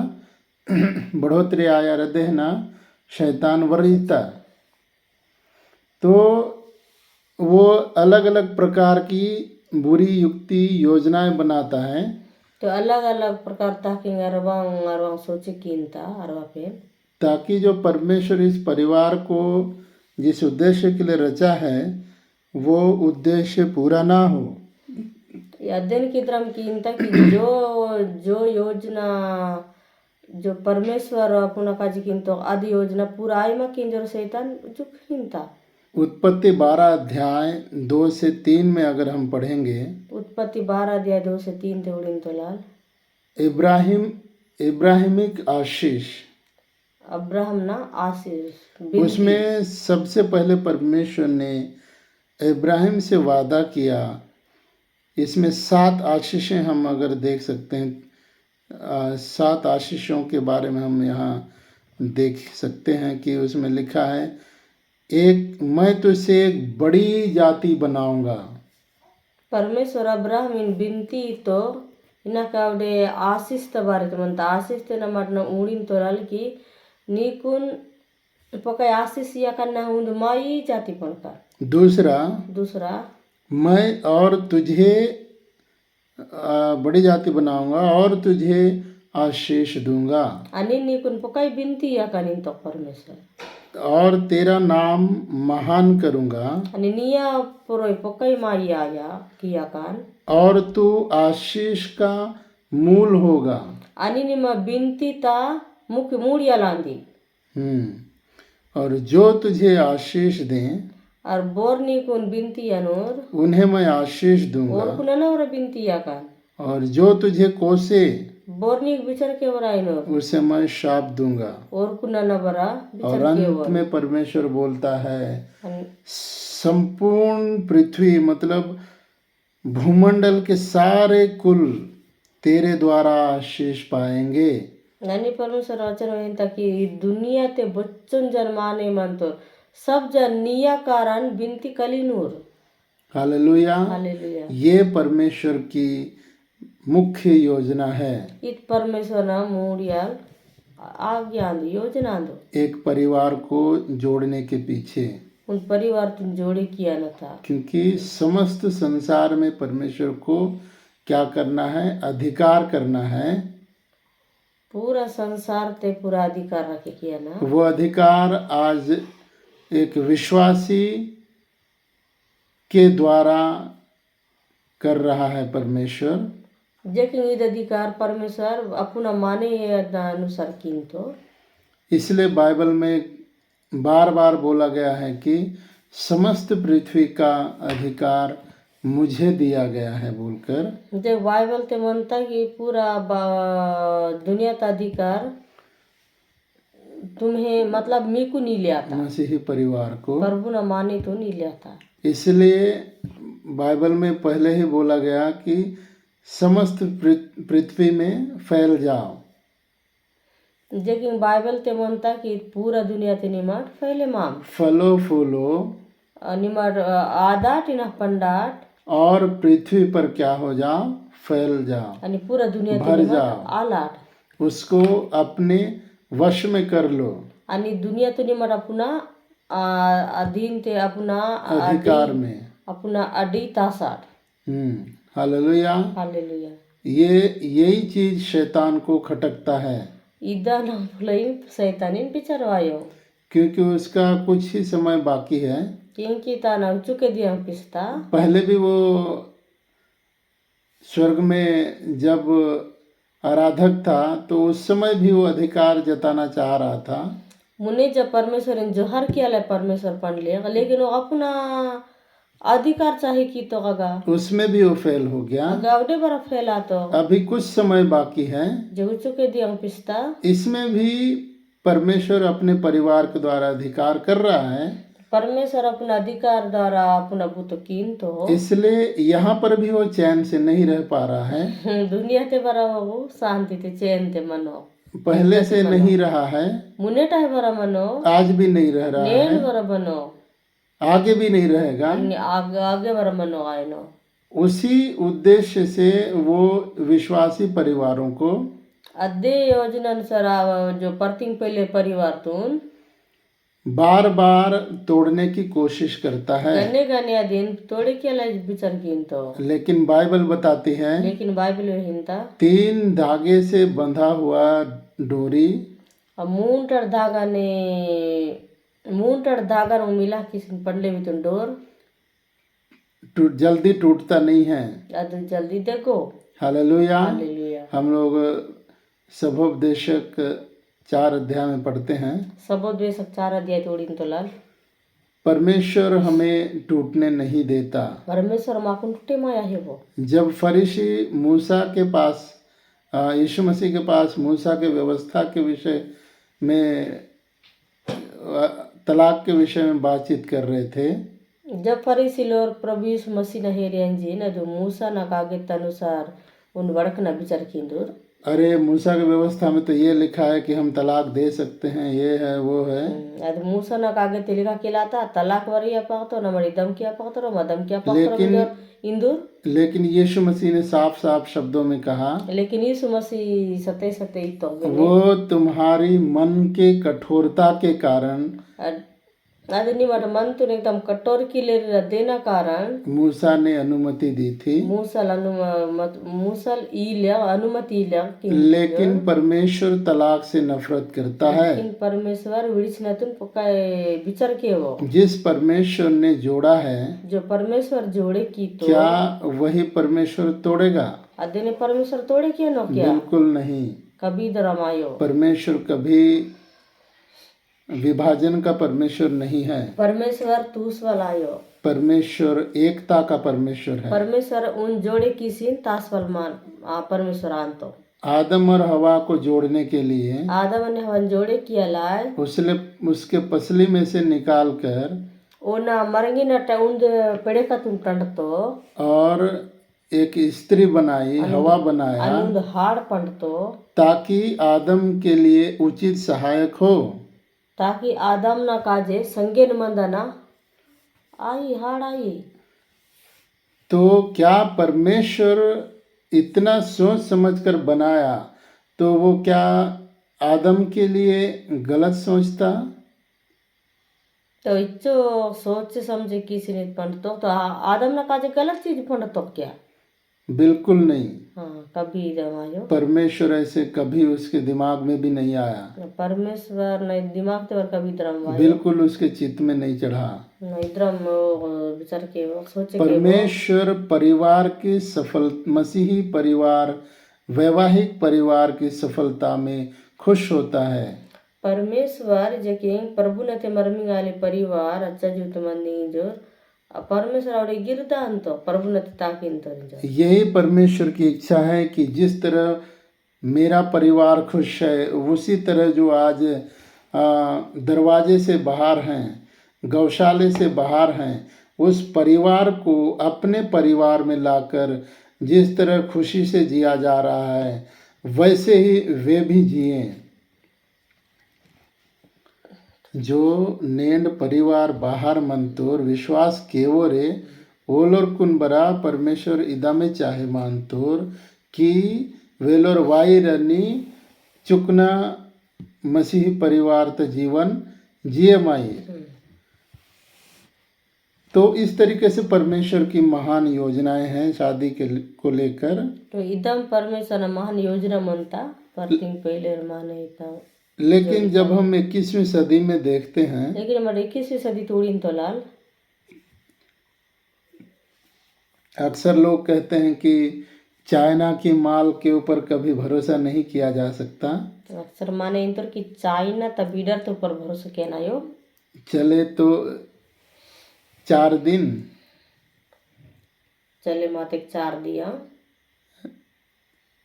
बढ़ोतरी आया, हृदय न शैतान वरीयता। तो वो अलग अलग प्रकार की बुरी युक्ति योजनाएं बनाता है तो अलग अलग प्रकार ताकि अरवांग अरवांग सोचे कीनता अरवा पे ताकि जो परमेश्वर इस परिवार को जिस उद्देश्य के लिए रचा है वो उद्देश्य पूरा ना हो। अध्ययन की तरह कीनता कि जो जो योजना जो परमेश्वर पुनः काजी किंतो आदि योजना पूरा आई मा किंजर शैतान जो किंता। उत्पत्ति 12 अध्याय 2 से 3 में अगर हम पढ़ेंगे, उत्पत्ति 12 अध्याय 2 से 3 ते उड़ीन तो लाल इब्राहिमिक आशीष, अब्राहम ना आशीष बिनती। उसमें सबसे पहले परमेश्वर ने इब्राहिम से वादा किया। इसमें 7 आशीषें हम अगर देख सकते हैं, 7 आशीषों के बारे में हम यहाँ देख सकते हैं कि उसमें लिखा है, एक मैं तुझसे एक बड़ी जाति बनाऊंगा। परमेश्वर अब्राहम इन बिनती तो इना कावडे आशीष तबारे तो म्हणता आशीष ते न मटन उड़ीन तो लाल की नीकुन पकाय आशीष या करना हुंद माई जाति पड़का। दूसरा मैं और तुझे बड़ी जाति बनाऊंगा और तुझे आशीष दूंगा आणि नीकुन पकाय बिनती या कानिन तो परमेश्वर और तेरा नाम महान करूंगा आणि निया पुरोय पकाय माई आया किया कान और तू आशीष का मूल होगा। आणि निमा बिनती ता मुख्य मूड़िया लांदी और जो तुझे आशीष दें और बोर नीकुन बिनती अनोर उन्हें मैं आशीष दूंगा और कुना ना और बिनती या कान और जो तुझे कोसे बोर नीक बिचर के वराइनोर उसे मैं शाप दूंगा। और कुना ना बरा और बिचर के अंत में परमेश्वर बोलता है संपूर्ण पृथ्वी मतलब भूमंडल के सारे कुल तेरे द्वारा आशीष पाएंगे। आणि परमेश्वर वचन होईन ताकि दुनिया ते बच्चन जन्माने मानतो सब जन निया कारण बिनती कलिनूर। हालेलुया। हालेलुया। ये परमेश्वर की मुख्य योजना है। इत परमेश्वर ना मूड़िया आज्ञा दो योजना दो एक परिवार को जोड़ने के पीछे, उन परिवार तुम जोड़े किया न था क्योंकि समस्त संसार में परमेश्वर को क्या करना है, अधिकार करना है। पूरा संसार ते पूरा अधिकार रखे किया ना। वो अधिकार आज एक विश्वासी के द्वारा कर रहा है परमेश्वर। लेकिन ये अधिकार परमेश्वर अपना माने अनुसार किंतो इसलिए बाइबल में बार बार बोला गया है कि समस्त पृथ्वी का अधिकार मुझे दिया गया है बोलकर। जब बाइबल ते मनता कि पूरा दुनिया का अधिकार तुम्हें मतलब मी को नहीं लिया था, मसीही परिवार को प्रभु न माने तो नहीं लिया था। इसलिए बाइबल में पहले ही बोला गया कि समस्त पृथ्वी में फैल जाओ। लेकिन बाइबल ते मनता कि पूरा दुनिया ते निमट फैले माम फलो फूलो निमट आदाट इना पंडाट और पृथ्वी पर क्या हो जाओ, फैल जाओ आणि पूरा दुनिया भर ते जाओ। आलाट उसको अपने वश में कर लो आणि दुनिया तो निमट अपना अधीन ते अपना अधिकार में अपना अडी तासाट। हालेलुया। हालेलुया। ये यही चीज शैतान को खटकता है इदा ना फुलाइन शैतानिन बिचारवायो क्योंकि उसका कुछ ही समय बाकी है। क्योंकि ताना चुके दिया पिस्ता पहले भी वो स्वर्ग में जब आराधक था तो उस समय भी वो अधिकार जताना चाह रहा था। मुने जब परमेश्वर ने जोहर किया ले परमेश्वर पढ़ लिया लेकिन वो अपना अधिकार चाहे की तो अगा उसमें भी वो फेल हो गया। गावडे बरा फैला तो अभी कुछ समय बाकी है। जो चुके दिया पिस्ता इसमें भी परमेश्वर अपने परिवार के द्वारा अधिकार कर रहा है। परमेश्वर अपना अधिकार द्वारा अपना बुत कीन तो इसलिए यहाँ पर भी वो चैन से नहीं रह पा रहा है। दुनिया ते बरा वो शांति ते चैन ते मनो पहले से नहीं रहा है, मुने टाइ बरा मनो आज भी नहीं रह रहा नेल है, बरा बनो आगे भी नहीं रहेगा। आगे आगे बरा मनो आए नो उसी उद्देश्य से वो विश्वासी परिवारों को अदे योजना अनुसार जो प्रतिंग पहले परिवार तुन बार बार तोड़ने की कोशिश करता है, गने गने अधीन तोड़े के ला बिचार गिनतो, लेकिन बाइबल बताती है लेकिन बाइबल में हिंता 3 धागे से बंधा हुआ डोरी मूंटर धागा ने मूंटर धागा नु मिला किसी पड़ले भी तुम डोर जल्दी टूटता नहीं है। ಅದು जल्दी देखो। हालेलुया। हालेलुया। हम लोग सबोपदेशक 4 अध्याय में पढ़ते हैं, सबोद्वेषक 4 अध्याय तोड़ीन तो लाल परमेश्वर हमें टूटने नहीं देता। परमेश्वर माकुन टूटे माया है वो। जब फरीसी मूसा के पास यीशु मसीह के पास मूसा के व्यवस्था के विषय में तलाक के विषय में बातचीत कर रहे थे, जब फरीसी लोग प्रभु यीशु मसीह न हेरियंजी न जो मूसा न कागज अनुसार उन वड़क न विचार किंदुर अरे मूसा की व्यवस्था में तो ये लिखा है कि हम तलाक दे सकते हैं, ये है वो है। ಅದು ಮೂಸನ ಕಾಗೆ ತಿಳಿಗ ಕಿಲಾತ ತಲಾಕ್ ವರಿಯ ಪಾಕ್ತೋ ನಮ್ಮಡಿ ದಮ್ಕಿಯ ಪಾಕ್ತರೋ ಮದಮ್ಕಿಯ ಪಾಕ್ತರೋ ಇಂದು लेकिन यीशु मसीह ने साफ साफ शब्दों में कहा, लेकिन यीशु मसीह सते सते इतो वो तुम्हारी मन के कठोरता के कारण ಅದು ನಿಮ್ಮ ಮಂತು एकदम कठोर की ले देना कारण मूसा ने अनुमति दी थी, मूसल इल्या अनुमति इल्या लेकिन परमेश्वर तलाक से नफरत करता है। लेकिन परमेश्वर विडिचिनतुन पकाय विचार के वो जिस परमेश्वर ने जोड़ा है, जो परमेश्वर जोड़े की तो क्या वही परमेश्वर तोड़ेगा? अदेने परमेश्वर तोड़े किया नो क्या? बिल्कुल नहीं। कभी दरमायो परमेश्वर कभी विभाजन का परमेश्वर नहीं है। परमेश्वर तूस वालायो परमेश्वर एकता का परमेश्वर है। परमेश्वर उन जोड़े की सीन तासवल मान परमेश्वर आंतो आदम और हवा को जोड़ने के लिए आदम ने हवन जोड़े किया लाए उसके पसली में से निकाल कर ओ ना मरंगी न उन पेड़े का तुम टंडतो और एक स्त्री बनाई, हवा बनाया, अनुंद हाड़ पंडतो ताकि आदम के लिए उचित सहायक हो, ताकि आदम ना काजे संगेन मंदना आई हाड़ आई। तो क्या परमेश्वर इतना सोच समझकर बनाया तो वो क्या आदम के लिए गलत सोचता? तो इच्छो सोच समझे किसी ने पंडतो तो आदम ना काजे गलत चीज पंडतो क्या? बिल्कुल नहीं। हाँ कभी दमायो परमेश्वर ऐसे कभी उसके दिमाग में भी नहीं आया, परमेश्वर ने दिमाग ते वर कभी द्रम बिल्कुल उसके चित्त में नहीं चढ़ा। नहीं द्रम विचार के सोचे परमेश्वर परिवार की सफल मसीही परिवार वैवाहिक परिवार की सफलता में खुश होता है। परमेश्वर जके प्रभु ने ते मरमी गाले परिवार अच्छा जीवित मंदी जो परमेश्वर और गिरता अंतो प्रभु ने ताकिन तो यही परमेश्वर की इच्छा है कि जिस तरह मेरा परिवार खुश है, उसी तरह जो आज दरवाजे से बाहर हैं, गौशाले से बाहर हैं, उस परिवार को अपने परिवार में लाकर जिस तरह खुशी से जिया जा रहा है वैसे ही वे भी जिए। जो नेंड परिवार बाहर मंतोर विश्वास केवो रे ओलोर कुनबरा परमेश्वर इदा में चाहे मानतोर कि वेलोर वाई रनी चुकना मसीही परिवार त जीवन जिए माई। तो इस तरीके से परमेश्वर की महान योजनाएं हैं शादी के को लेकर। तो इदम परमेश्वर महान योजना मनता पर तीन पहले माने था। लेकिन जब हम 21वीं सदी में देखते हैं, लेकिन हमारे 21वीं सदी तोड़ी तो लाल अक्सर लोग कहते हैं कि चाइना की माल के ऊपर कभी भरोसा नहीं किया जा सकता। अक्सर माने इंतर कि चाइना तबीडर तो ऊपर भरोसा किया ना यो चले तो 4 दिन चले माते 4 दिया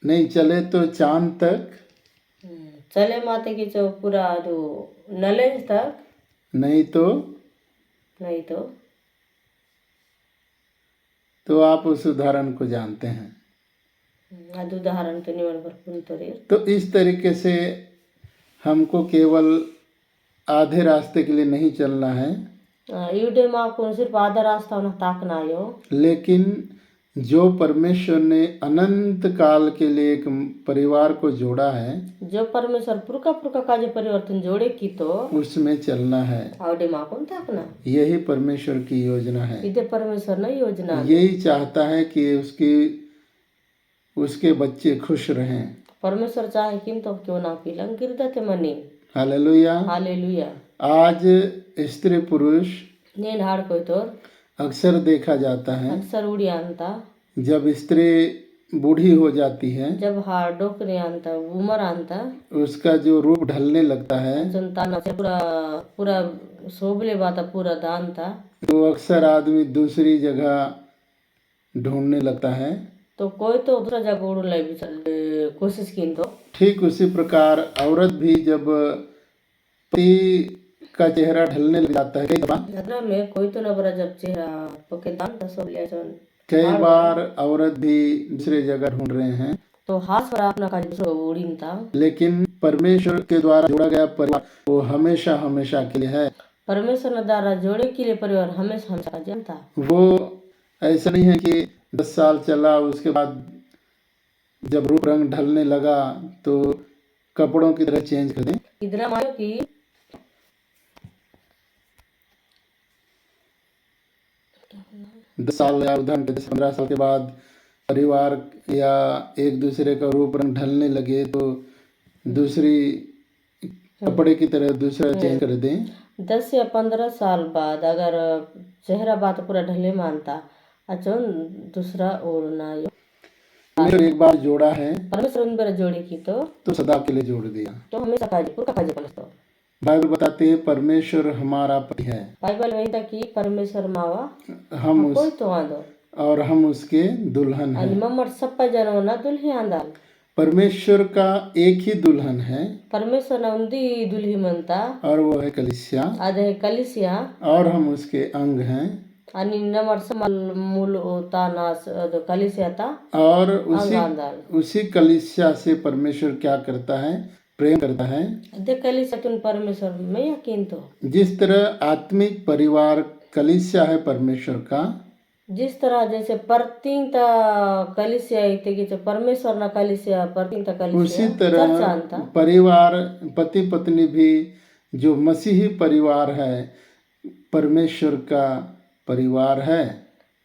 नहीं चले तो चांद तक चले माते की जो पूरा जो नलेज तक नहीं तो आप उस उदाहरण को जानते हैं। ಅದು ಉದಾಹರಣೆ तो निवन पर कुंतरे तो इस तरीके से हमको केवल आधे रास्ते के लिए नहीं चलना है, यूडे माँ को सिर्फ आधा रास्ता उन्हें ताकना यो, लेकिन जो परमेश्वर ने अनंत काल के लिए एक परिवार को जोड़ा है, जो परमेश्वर पुरका पुरका काजे परिवर्तन जोड़े की तो उसमें चलना है। आवडे माकून ताकना यही परमेश्वर की योजना है। इदे परमेश्वर न योजना यही चाहता है कि उसके बच्चे खुश रहें। परमेश्वर चाहे किन तो क्यों ना पीलंग गिरदते मनी हालेलुया। हालेलुया। आज स्त्री पुरुष ನೇನ್ ಹಾಡ್ಕೋಯ್ತು अक्सर देखा जाता है, अक्सर उड़ी ಅಂತ जब स्त्री बूढ़ी हो जाती है, जब डोकरे ಅಂತ उमर ಅಂತ उसका जो रूप ढलने लगता है, ताना से पूरा पूरा सोबले बाता पूरा दानता तो अक्सर आदमी दूसरी जगह ढूंढने लगता है। तो कोई तो दूसरा जगह उड़ लाई कोशिश की तो ठीक उसी प्रकार औरत भी जब पति का चेहरा ढलने लग जाता है, नगरा में कोई तो न बरा जब चेहरा पके दान तो सब ले जान कई बार औरत भी दूसरे जगह ढूंढ रहे हैं, तो हाथ पर अपना काज दूसरा उड़ीन था। लेकिन परमेश्वर के द्वारा जोड़ा गया परिवार वो हमेशा हमेशा के लिए है। परमेश्वर ने द्वारा जोड़े के लिए परिवार हमेशा हमेशा जनता वो ऐसा नहीं है कि 10 साल चला, उसके बाद जब रूप रंग ढलने लगा तो कपड़ों की तरह चेंज कर दें। इधर मायो की 10 साल या उदाहरण के 15 साल के बाद परिवार या एक दूसरे का रूप रंग ढलने लगे तो दूसरी कपड़े की तरह दूसरा चेंज कर दें। 10 या 15 साल बाद अगर चेहरा बात पूरा ढले मानता अच्छा दूसरा ओढ़ना परमेश्वर एक बार जोड़ा है परमेश्वर उन बार जोड़ी की तो सदा के लिए जोड़ दिया। तो हमेशा काजी पूरा काजी पलस्तो बाइबल बताते हैं परमेश्वर हमारा पति है, बाइबल में था कि परमेश्वर मावा हम कोई तो आंदो और हम उसके दुल्हन हैं। आणि मम्मट सप्पा जनो ना दुल्ही आंदाल परमेश्वर का एक ही दुल्हन है परमेश्वर ना उंदी दुल्ही म्हणता और वो है कलीसिया, आधे कलिसिया और हम उसके अंग हैं। आणि नमट समल मूल होता ना कलिसिया था और अंग आंदाल उसी कलीसिया से परमेश्वर क्या करता है, प्रेम करता है। दे कलिसिया तुन परमेश्वर में यकीन तो जिस तरह आत्मिक परिवार कलीसिया है परमेश्वर का, जिस तरह जैसे परतिंगता कलिसिया इथे की परमेश्वर ना कलिसिया परतिंगता उसी कलिसिया तरह चर्चा अंता परिवार पति पत्नी भी जो मसीही परिवार है परमेश्वर का परिवार है।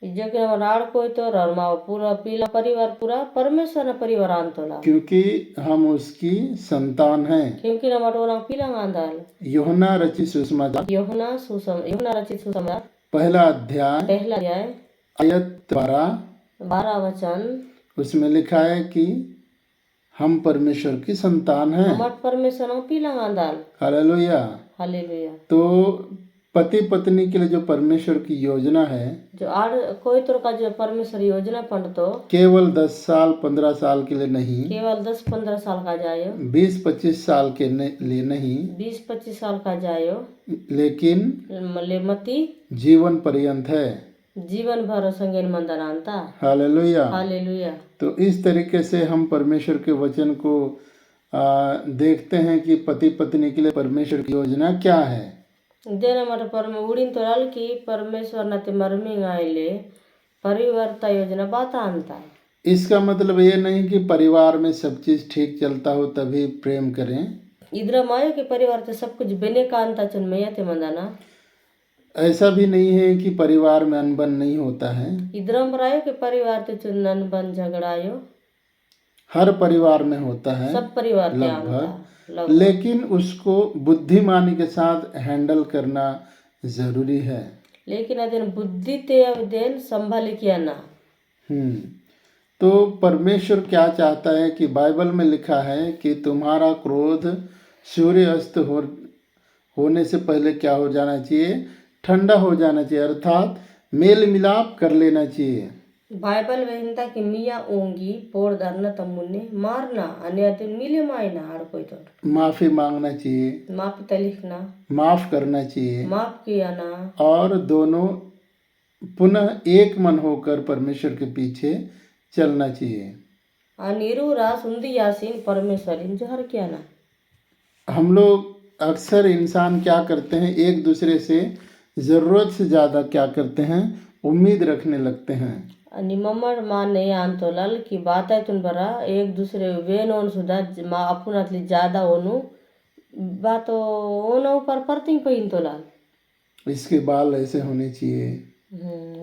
जगह राड़ कोई तो रमा पूरा पीला परिवार पूरा परमेश्वर ना परिवार आंतोला क्योंकि हम उसकी संतान हैं। क्योंकि ना मटो ना पीला आंदाल यूहन्ना रचित सुसमाचार यूहन्ना रचित सुसमाचार पहला अध्याय आयत 12 वचन उसमें लिखा है कि हम परमेश्वर की संतान हैं। मट परमेश्वर ना पीला आंदाल हालेलुया। हालेलुया। तो पति पत्नी के लिए जो परमेश्वर की योजना है, जो आड़ कोई तो का जो परमेश्वर योजना पंडतो केवल 10 साल 15 साल के लिए नहीं, केवल 10-15 साल का जायो 20-25 साल के लिए नहीं, 20-25 साल का जायो लेकिन लेमती जीवन पर्यंत है। जीवन भर संगेन मंदन आंता। हालेलुया। हालेलुया। तो इस तरीके से हम परमेश्वर के वचन को देखते हैं कि पति पत्नी के लिए परमेश्वर की योजना क्या है। देना मट पर में उड़ीन तो लाल की परमेश्वर नते मरमी आइले परिवर्ता योजना बात आनता। इसका मतलब ये नहीं कि परिवार में सब चीज ठीक चलता हो तभी प्रेम करें। इधर मायो के परिवार ते सब कुछ बेने का अंता चन मैया ते मंदाना। ऐसा भी नहीं है कि परिवार में अनबन नहीं होता है। इधर मरायो के परिवार ते चुन अनबन झगड़ायो हर परिवार में होता है सब परिवार ते लगभग, लेकिन उसको बुद्धिमानी के साथ हैंडल करना जरूरी है। लेकिन अदेन बुद्धि ते अदेन संभाली किया ना। तो परमेश्वर क्या चाहता है कि बाइबल में लिखा है कि तुम्हारा क्रोध सूर्य अस्त होने से पहले क्या हो जाना चाहिए, ठंडा हो जाना चाहिए, अर्थात मेल मिलाप कर लेना चाहिए। बाइबल में हिंदा कि मिया ओंगी पोड़ धरना तमुन्ने मारना आणि अते मिले मायना आड़ कोई तो माफी मांगना चाहिए, माफी तलिखना माफ करना चाहिए, माफ किया ना, और दोनों पुनः एक मन होकर परमेश्वर के पीछे चलना चाहिए। आणि इरूरा सुंदी यासीन परमेश्वरीन जहर किया ना। हम लोग अक्सर इंसान क्या करते हैं, एक दूसरे से ज़रूरत से ज़्यादा क्या करते हैं, उम्मीद रखने लगते हैं। आणि मम्मड माने आणतोलाल की बातायतून बरा एक दुसरे वेन होऊन सुद्धा मा आपणातली जादा होणू बात ओनो पर परतिंग पहिन तोलाल इसके बाल ऐसे होने चाहिए,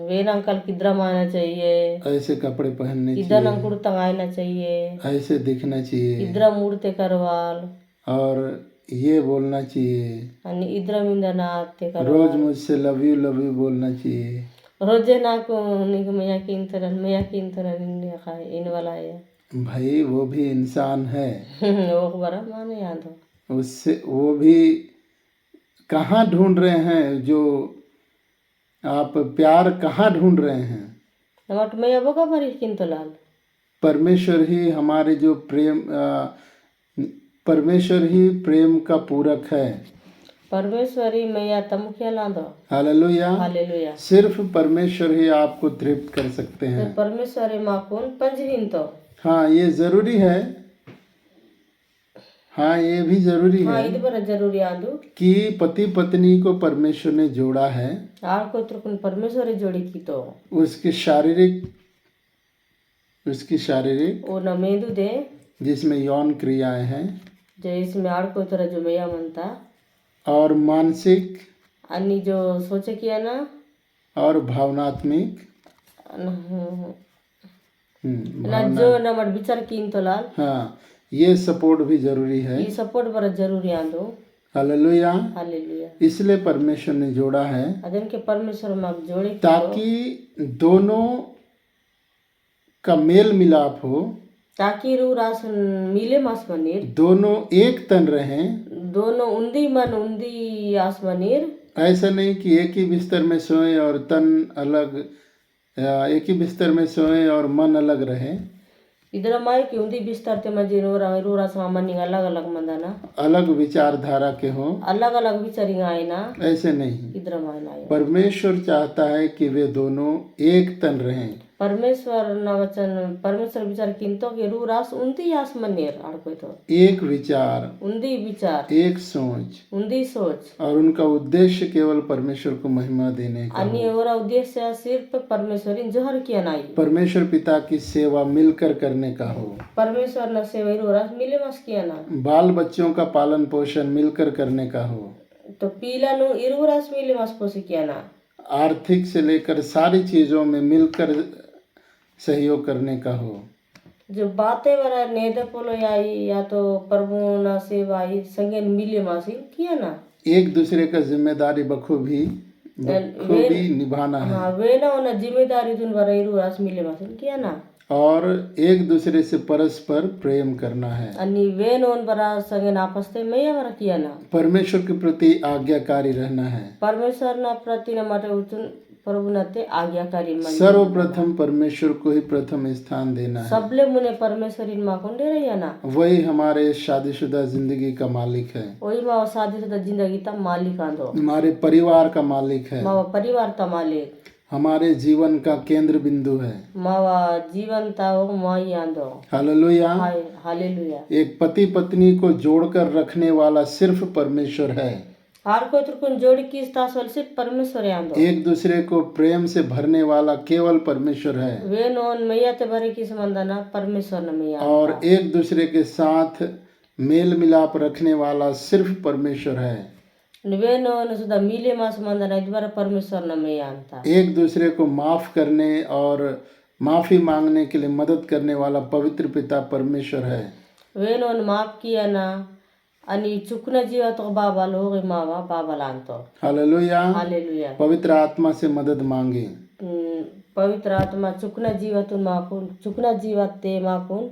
वेन अंकल किधर आना चाहिए, ऐसे कपड़े पहनने किधर चाहिए, अंकुर तंगाना चाहिए, ऐसे दिखना चाहिए, किधर मूर्ते करवाल और ये बोलना चाहिए, आणि इधर मिंदना ते रोज करवाल मुझसे लव यू बोलना चाहिए. रोजे नाको निक मया किंतरन काय इन वाला है भाई वो भी इंसान है, वो बरा माने याद हो उससे वो भी कहाँ ढूंढ रहे हैं जो आप प्यार कहाँ ढूंढ रहे हैं. नमट मया बगा बरी किंतलाल परमेश्वर ही हमारे जो परमेश्वर ही प्रेम का पूरक है. परमेश्वरी मैया तमुखिया लांदो हालेलुया. हालेलुया सिर्फ परमेश्वर ही आपको तृप्त कर सकते हैं. परमेश्वरी माकून पंजवीन तो हाँ ये जरूरी है, हाँ ये भी जरूरी हाँ है इधर बरा जरूरी आंदू कि पति पत्नी को परमेश्वर ने जोड़ा है. आड़ को तुरकुन परमेश्वरी जोड़ी की तो उसकी शारीरिक वो न मेंदू दे जिसमें यौन क्रियाएं हैं, जो इसमें आड़ को तरह जो मैया मनता और मानसिक अन्नी जो सोचे किया ना और भावनात्मक. ना जो नमट विचार कीन तो लाल हाँ ये सपोर्ट भी जरूरी है. ये सपोर्ट बड़ा जरूरी आंदो हालेलुया. हालेलुया इसलिए परमेश्वर ने जोड़ा है अदन के परमेश्वर माक जोड़े की ताकि दोनों का मेल मिलाप हो, ताकि रू रासन मिले मास मनीर दोनों एक तन रहें. दोनों उंदी मन उंदी आसमनीर ऐसा नहीं कि एक ही बिस्तर में सोए और तन अलग, एक ही बिस्तर में सोए और मन अलग रहे. इधर माय की उंदी बिस्तर ते मजे रो रास मनी अलग अलग मंदाना अलग विचारधारा के हों, अलग अलग विचारिंग आए ना ऐसे नहीं. इधर माय ना परमेश्वर चाहता है कि वे दोनों एक तन रहें. परमेश्वर न वचन परमेश्वर विचार किंतो के रू रास उंदी आसमनीर आड़को तो एक विचार, उंदी विचार एक सोच, उंदी सोच और उनका उद्देश्य केवल परमेश्वर को महिमा देने का आणि हो. और उद्देश्य सिर्फ परमेश्वरी जोहर किया नाही परमेश्वर पिता की सेवा मिलकर करने का हो. परमेश्वर न सेवा रो रास मिले मस किया ना बाल बच्चों का पालन पोषण मिलकर करने का हो. तो पीला नु इरु रास मिले मस पोसे किया ना आर्थिक से लेकर सारी चीजों में मिलकर सहयोग करने का हो. जो बातें वरा नेद पोलो आई या तो प्रभु न सेवा आई संगे मिले मासी किया ना एक दूसरे का जिम्मेदारी बखूबी निभाना है हाँ वे ना उन जिम्मेदारी तुन वरा इरु रास मिले मासी किया ना और एक दूसरे से परस्पर प्रेम करना है. आणि वे नोन बरा संगे नापस्ते मैं वरा किया ना परमेश्वर के प्रति आज्ञाकारी रहना है. परमेश्वर न प्रति न माटे उचुन प्रभु न ते आज्ञाकारी मन सर्वप्रथम परमेश्वर को ही प्रथम स्थान देना है. सबले मुने परमेश्वरी माकून दे रही है ना वही हमारे शादीशुदा जिंदगी का मालिक है. वही माँ शादी शुदा जिंदगी ता मालिक आंदो हमारे परिवार का मालिक है. माँ परिवार ता मालिक हमारे जीवन का केंद्र बिंदु है. मावा जीवन ता हो माई आंदो हालेलुया. हालेलुया एक पति पत्नी को जोड़कर रखने वाला सिर्फ परमेश्वर है. हार को तुरकुन जोड़ी किस तासवल सिर्फ परमेश्वर आंदो एक दूसरे को प्रेम से भरने वाला केवल परमेश्वर है. वे नोन मैया ते भरे किस मंदना परमेश्वर न मैया और एक दूसरे के साथ मेल मिलाप रखने वाला सिर्फ परमेश्वर है. वे नोन सुधा मिले मास मंदना इधर परमेश्वर न मैया अंता एक दूसरे को माफ करने और माफी मांगने के लिए मदद करने वाला पवित्र पिता परमेश्वर है. वे नोन माफ किया ना आणि चुकना जीवा तो बाबा लोग मावा बाबा लांतो हालेलुया. हालेलुया पवित्र आत्मा से मदद मांगे. पवित्र आत्मा चुकना जीवातून माकून चुकना जीवात ते माकून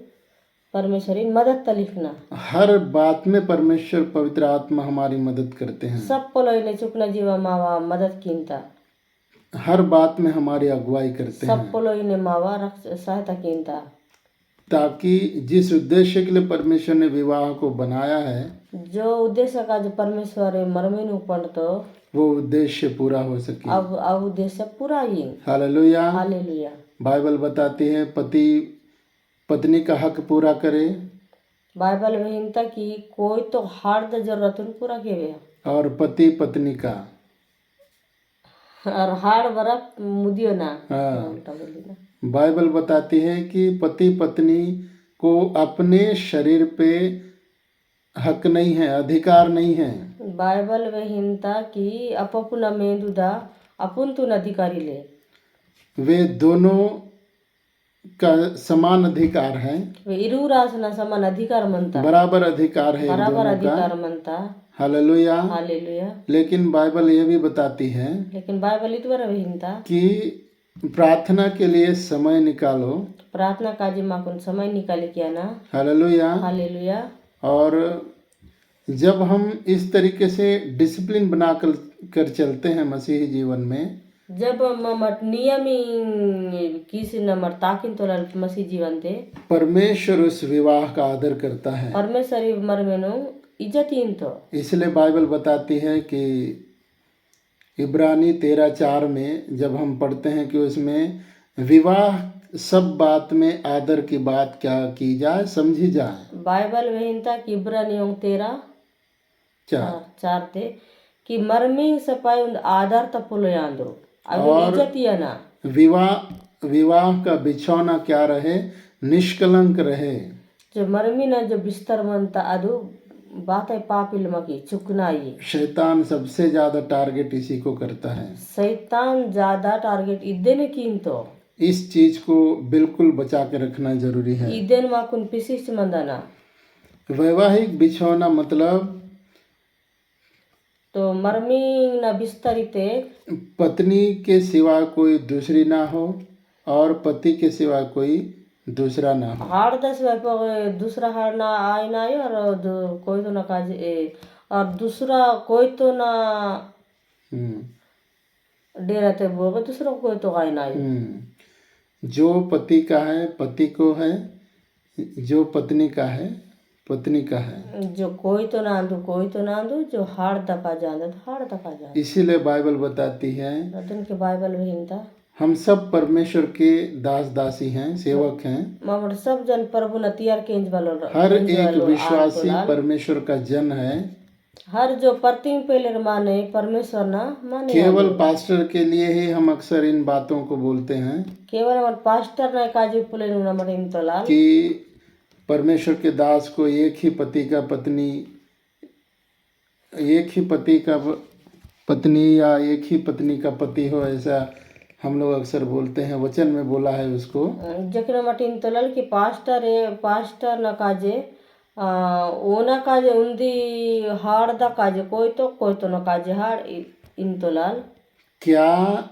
परमेश्वरी मदद लिखना हर बात में परमेश्वर पवित्र आत्मा हमारी मदद करते हैं. सब पोलोने चुकना जीवा मावा मदद कीनता हर बात में हमारी अगुवाई करते हैं सब पोलोने मावा सहायता कीनता ताकि जिस उद्देश्य के लिए परमेश्वर ने विवाह को बनाया है जो उद्देश्य का जो परमेश्वर मरमेनु पड़तो वो उद्देश्य पूरा हो सके. अब उद्देश्य पूरा ही हालेलुया. हालेलुया. बाइबल बताती है पति पत्नी का हक पूरा करे बाइबल में हिंता कि कोई तो हार्द जरूरत पूरा केवे और पति पत्नी का और हार्ड बरा मुदियो ना हाँ उल्टा बोली ना बाइबल बताती है कि पति पत्नी को अपने शरीर पे हक नहीं है, अधिकार नहीं है। बाइबल में हिंता कि अपपुन मेंदुदा अपुन तुन अधिकारी ले वे दोनों का समान अधिकार है, वे इरू रासना समान अधिकार मनता बराबर अधिकार है एक बराबर दोनों का। अधिकार मनता। हालेलुया। हालेलुया। लेकिन बाइबल ये भी बताती है लेकिन बाइबल इतवर हिंता कि प्रार्थना के लिए समय निकालो। प्रार्थना काजी माकुन समय निकाले किया ना। हालेलुया। हालेलुया। और जब हम इस तरीके से डिसिप्लिन बना कर चलते हैं मसीही जीवन में, जब ममट नियमी किसी नंबर ताकिन तो मसीह जीवन दे परमेश्वर उस विवाह का आदर करता है। परमेश्वरी मरमेनो इज्जतीन तो इसलिए बाइबल बताती है कि इब्रानी 13:4 में जब हम पढ़ते हैं कि उसमें विवाह सब बात में आदर की बात क्या की जाए, समझी जाए। बाइबल में हिंता कि इब्रानियों 13:4 4 थे कि मर्मिंग सपाई उन आधार तपुलो यांदो अभी और इज्जतिया ना विवाह का बिछौना क्या रहे, निष्कलंक रहे। जो मर्मी ना जो बिस्तर मनता अदु बात है पापिल मकी चुकनाई। शैतान सबसे ज्यादा टारगेट इसी को करता है। शैतान ज्यादा टारगेट इदेन कीन तो इस चीज को बिल्कुल बचा के रखना जरूरी है। इदेन माकुन पिसिस मंदाना वैवाहिक बिछौना मतलब तो मर्मी ना बिस्तरीते पत्नी के सिवा कोई दूसरी ना हो और पति के सिवा कोई दूसरा ना हो। हाड़ दस दूसरा हाड़ ना आए ना आए और कोई तो ना काज और दूसरा कोई तो ना डेरा ते बोगे दूसरा कोई तो आए ना आए। जो पति का है पति को है, जो पत्नी का है पत्नी का है। जो कोई तो ना आंदू जो हाड़ दका जांदा तो हाड़ दका जांदा। इसीलिए बाइबल बताती है रतन के बाइबल में हिंता हम सब परमेश्वर के दास दासी हैं, सेवक हैं। मामड़ सब जन प्रभु नतियार केंज वालो हर एक विश्वासी परमेश्वर का जन है। हर जो प्रतिम पहले माने परमेश्वर ना माने केवल पास्टर के लिए ही हम अक्सर इन बातों को बोलते हैं केवल हमारे पास्टर ना काजी पुले नंबर इन तोलाल कि परमेश्वर के दास को एक ही पति का पत्नी, एक ही पति का पत्नी या एक ही पत्नी का पति हो, ऐसा हम लोग अक्सर बोलते हैं। वचन में बोला है उसको जकरा मटिन तोलाल कि पास्टर ना काजे ओना काजे उंदी हाड़ दा काजे कोई तो ना काजे हाड़ इन तोलाल। क्या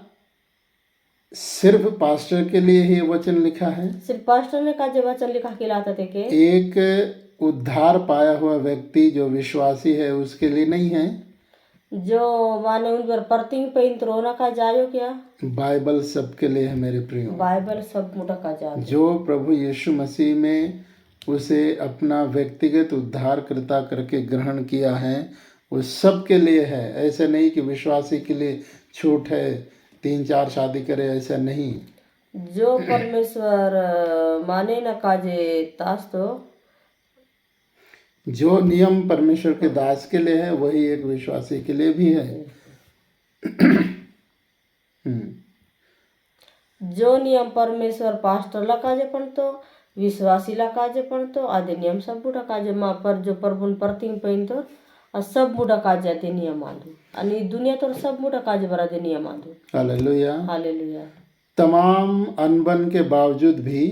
सिर्फ पास्टर के लिए ही वचन लिखा है? सिर्फ पास्टर ने काजे वचन लिखा के लाता थे के एक उद्धार पाया हुआ व्यक्ति जो विश्वासी है उसके लिए नहीं है? जो माने उन पर प्रतिम पे इंत्रोना का जायो क्या? बाइबल सबके लिए है मेरे प्रियो। बाइबल सब मुटा का जा जो प्रभु यीशु मसीह में उसे अपना व्यक्तिगत उद्धारकर्ता करके ग्रहण किया है वो सबके लिए है। ऐसा नहीं कि विश्वासी के लिए छूट है, 3-4 शादी करे, ऐसा नहीं। जो परमेश्वर माने न काजे तास तो जो नियम परमेश्वर के दास के लिए है वही एक विश्वासी के लिए भी है। जो नियम परमेश्वर पास्टर ला काजे पड़तो विश्वासी ला काजे पड़तो आदि नियम सब बुढ़ा काजे माँ पर जो प्रभुन प्रतिम पहिन तो सब बुढ़ा काजे आते नियम आंदू आणि दुनिया तो सब बुढ़ा काजे बरा दे नियम आंदू। हालेलुया। हालेलुया। तमाम अनबन के बावजूद भी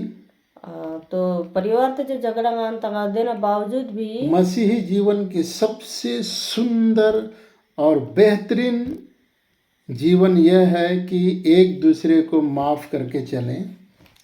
तो परिवार तो जो झगड़ा मान तगा देना बावजूद भी मसीही जीवन की सबसे सुंदर और बेहतरीन जीवन यह है कि एक दूसरे को माफ करके चलें।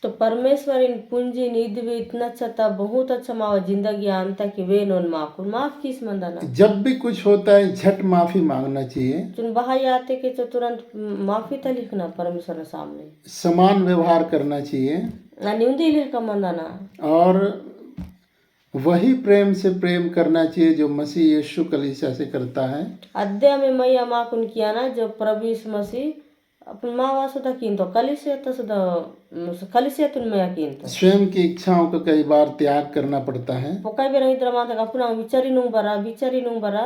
तो परमेश्वर इन पूंजी निधि भी इतना अच्छा था, बहुत अच्छा मावा जिंदगी आनता कि वे नोन माफ किस मंदाना। जब भी कुछ होता है झट माफी मांगना चाहिए। तुम बाहर आते के तो तुरंत माफी था लिखना परमेश्वर के सामने, समान व्यवहार करना चाहिए न्यूंदी लिख का मंदाना। और वही प्रेम से प्रेम करना चाहिए जो मसीह यीशु कलीसिया से करता है। अध्याय में मैया माँ कुन किया ना जो प्रभु यीशु मसीह अपन माँ वासुदा कीन तो कलीसिया तो सुदा कलीसिया तुन मैया कीन तो स्वयं की इच्छाओं का कई बार त्याग करना पड़ता है। पोकाई बेरा इधर माता अपना विचारी नुंग बरा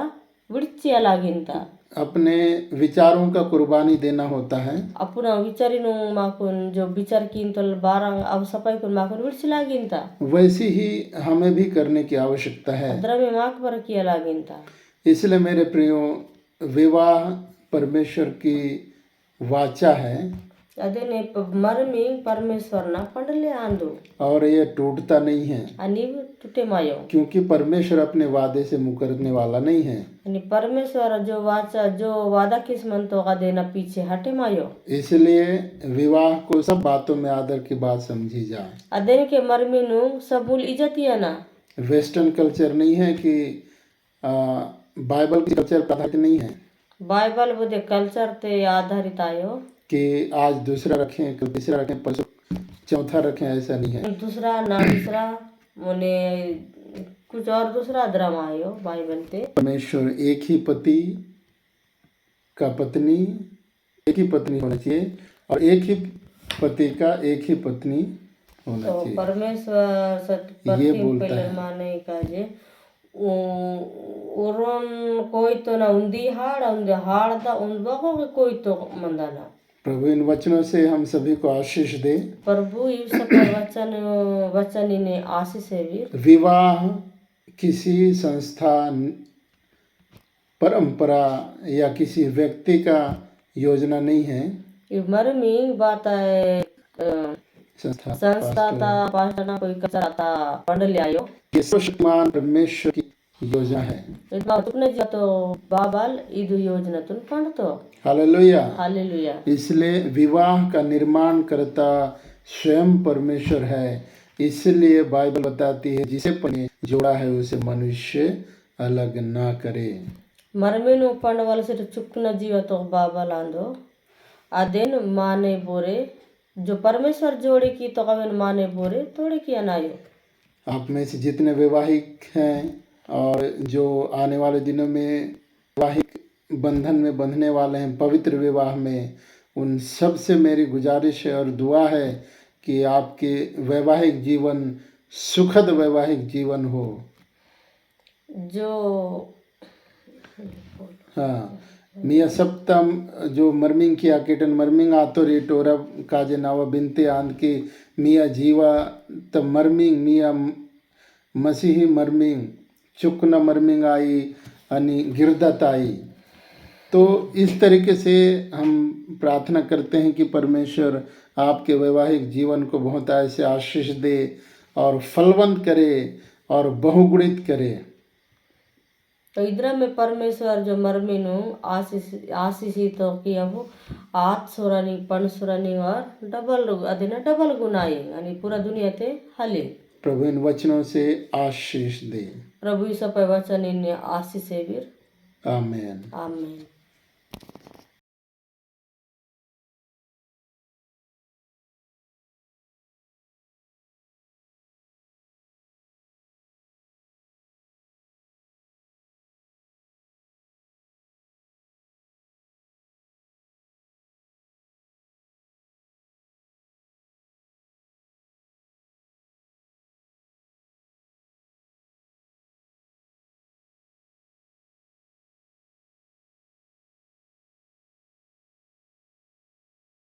विच्ची अलागिंता अपने विचारों का कुर्बानी देना होता है, అప్పుడు విచారిను మాకు जो विचार कीन बारंग अब सपाई कुन माकुन विడిచిలాగింత वैसी ही हमें भी करने की आवश्यकता है। अद्रमे माक बरकिया लागिंत इसलिए मेरे प्रियो, विवाह परमेश्वर की वाचा है అదేనే మరమి పరమేశ్వరన పండలే ఆందు और ये टूटता नहीं है, అని टूटे मायो क्योंकि परमेश्वर अपने वादे से मुकरने वाला नहीं है। आणि परमेश्वर जो वाचा जो वादा किस मन तो का देना पीछे हटे मायो इसलिए विवाह को सब बातों में आदर की बात समझी जाए। अदेन के मरमीनु सबुल इज्जतिया ना वेस्टर्न कल्चर नहीं है कि बाइबल की कल्चर पर आधारित नहीं है बाइबल बुदे कल्चर ते आधारित आयो कि आज दूसरा रखें, कल तीसरा रखें, परसों चौथा रखें, ऐसा नहीं है। दूसरा ना तीसरा मोने कुछ और दूसरा ड्रामा आयो बाइबल ते परमेश्वर एक ही पति का पत्नी, एक ही पत्नी होना चाहिए और एक ही पति का एक ही पत्नी होना तो चाहिए। परमेश्वर ये बोलता पहले है। माने काजे उरोन कोई तो ना उंदी हाड़ दा उंदबको कोई तो मंदाना प्रभु इन वचनों से हम सभी को आशीष दे। प्रभु इस पर वचन ने आशीष है वीर विवाह किसी संस्था, परंपरा या किसी व्यक्ति का योजना नहीं है। ये मरमी बात है संस्था ता पास्टर कोई कचरा ता पंडले आयो ये सर्वशक्तिमान परमेश्वर की योजना है। इतना तुमने जो तो बाबाल इदु योजना तुम पंडतो हालेलुया। हालेलुया इसलिए विवाह का निर्माण करता स्वयं परमेश्वर है। इसलिए बाइबल बताती है जिसे परमेश्वर ने जोड़ा है उसे मनुष्य अलग ना करे। मरमीनु पंडवलसिट चुक्कुन जीव तो बाबाल आंदो अदेन माने बोरे जो परमेश्वर जोड़े की तो कवन माने बोरे तोड़े की अनायो। आप में से जितने वैवाहिक हैं और जो आने वाले दिनों में वैवाहिक बंधन में बंधने वाले हैं, पवित्र विवाह में, उन सब से मेरी गुजारिश है और दुआ है कि आपके वैवाहिक जीवन सुखद वैवाहिक जीवन हो। जो हाँ, मिया सप्तम जो मर्मिंग किया केटन मर्मिंग आतोरी टोरा काजे नावा बिनते आंद की मिया जीवा त मर्मिंग मिया मसीही मर्मिंग चुकना मर्मिंग आई अनि गिरदत आई। तो इस तरीके से हम प्रार्थना करते हैं कि परमेश्वर आपके वैवाहिक जीवन को बहुत ऐसे आशीष दे और फलवंत करे और बहुगुणित करे। तो इधर में परमेश्वर जो मरमीनु आशीषित तो किया वो आठ सुरानी पण सुरानी और डबल अधीन डबल गुनाई यानी पूरा दुनिया ते हले। प्रभु इन वचनों से आशीष दे। प्रभु इस पर वचन इन आशीष है वीर। आमेन। आमेन।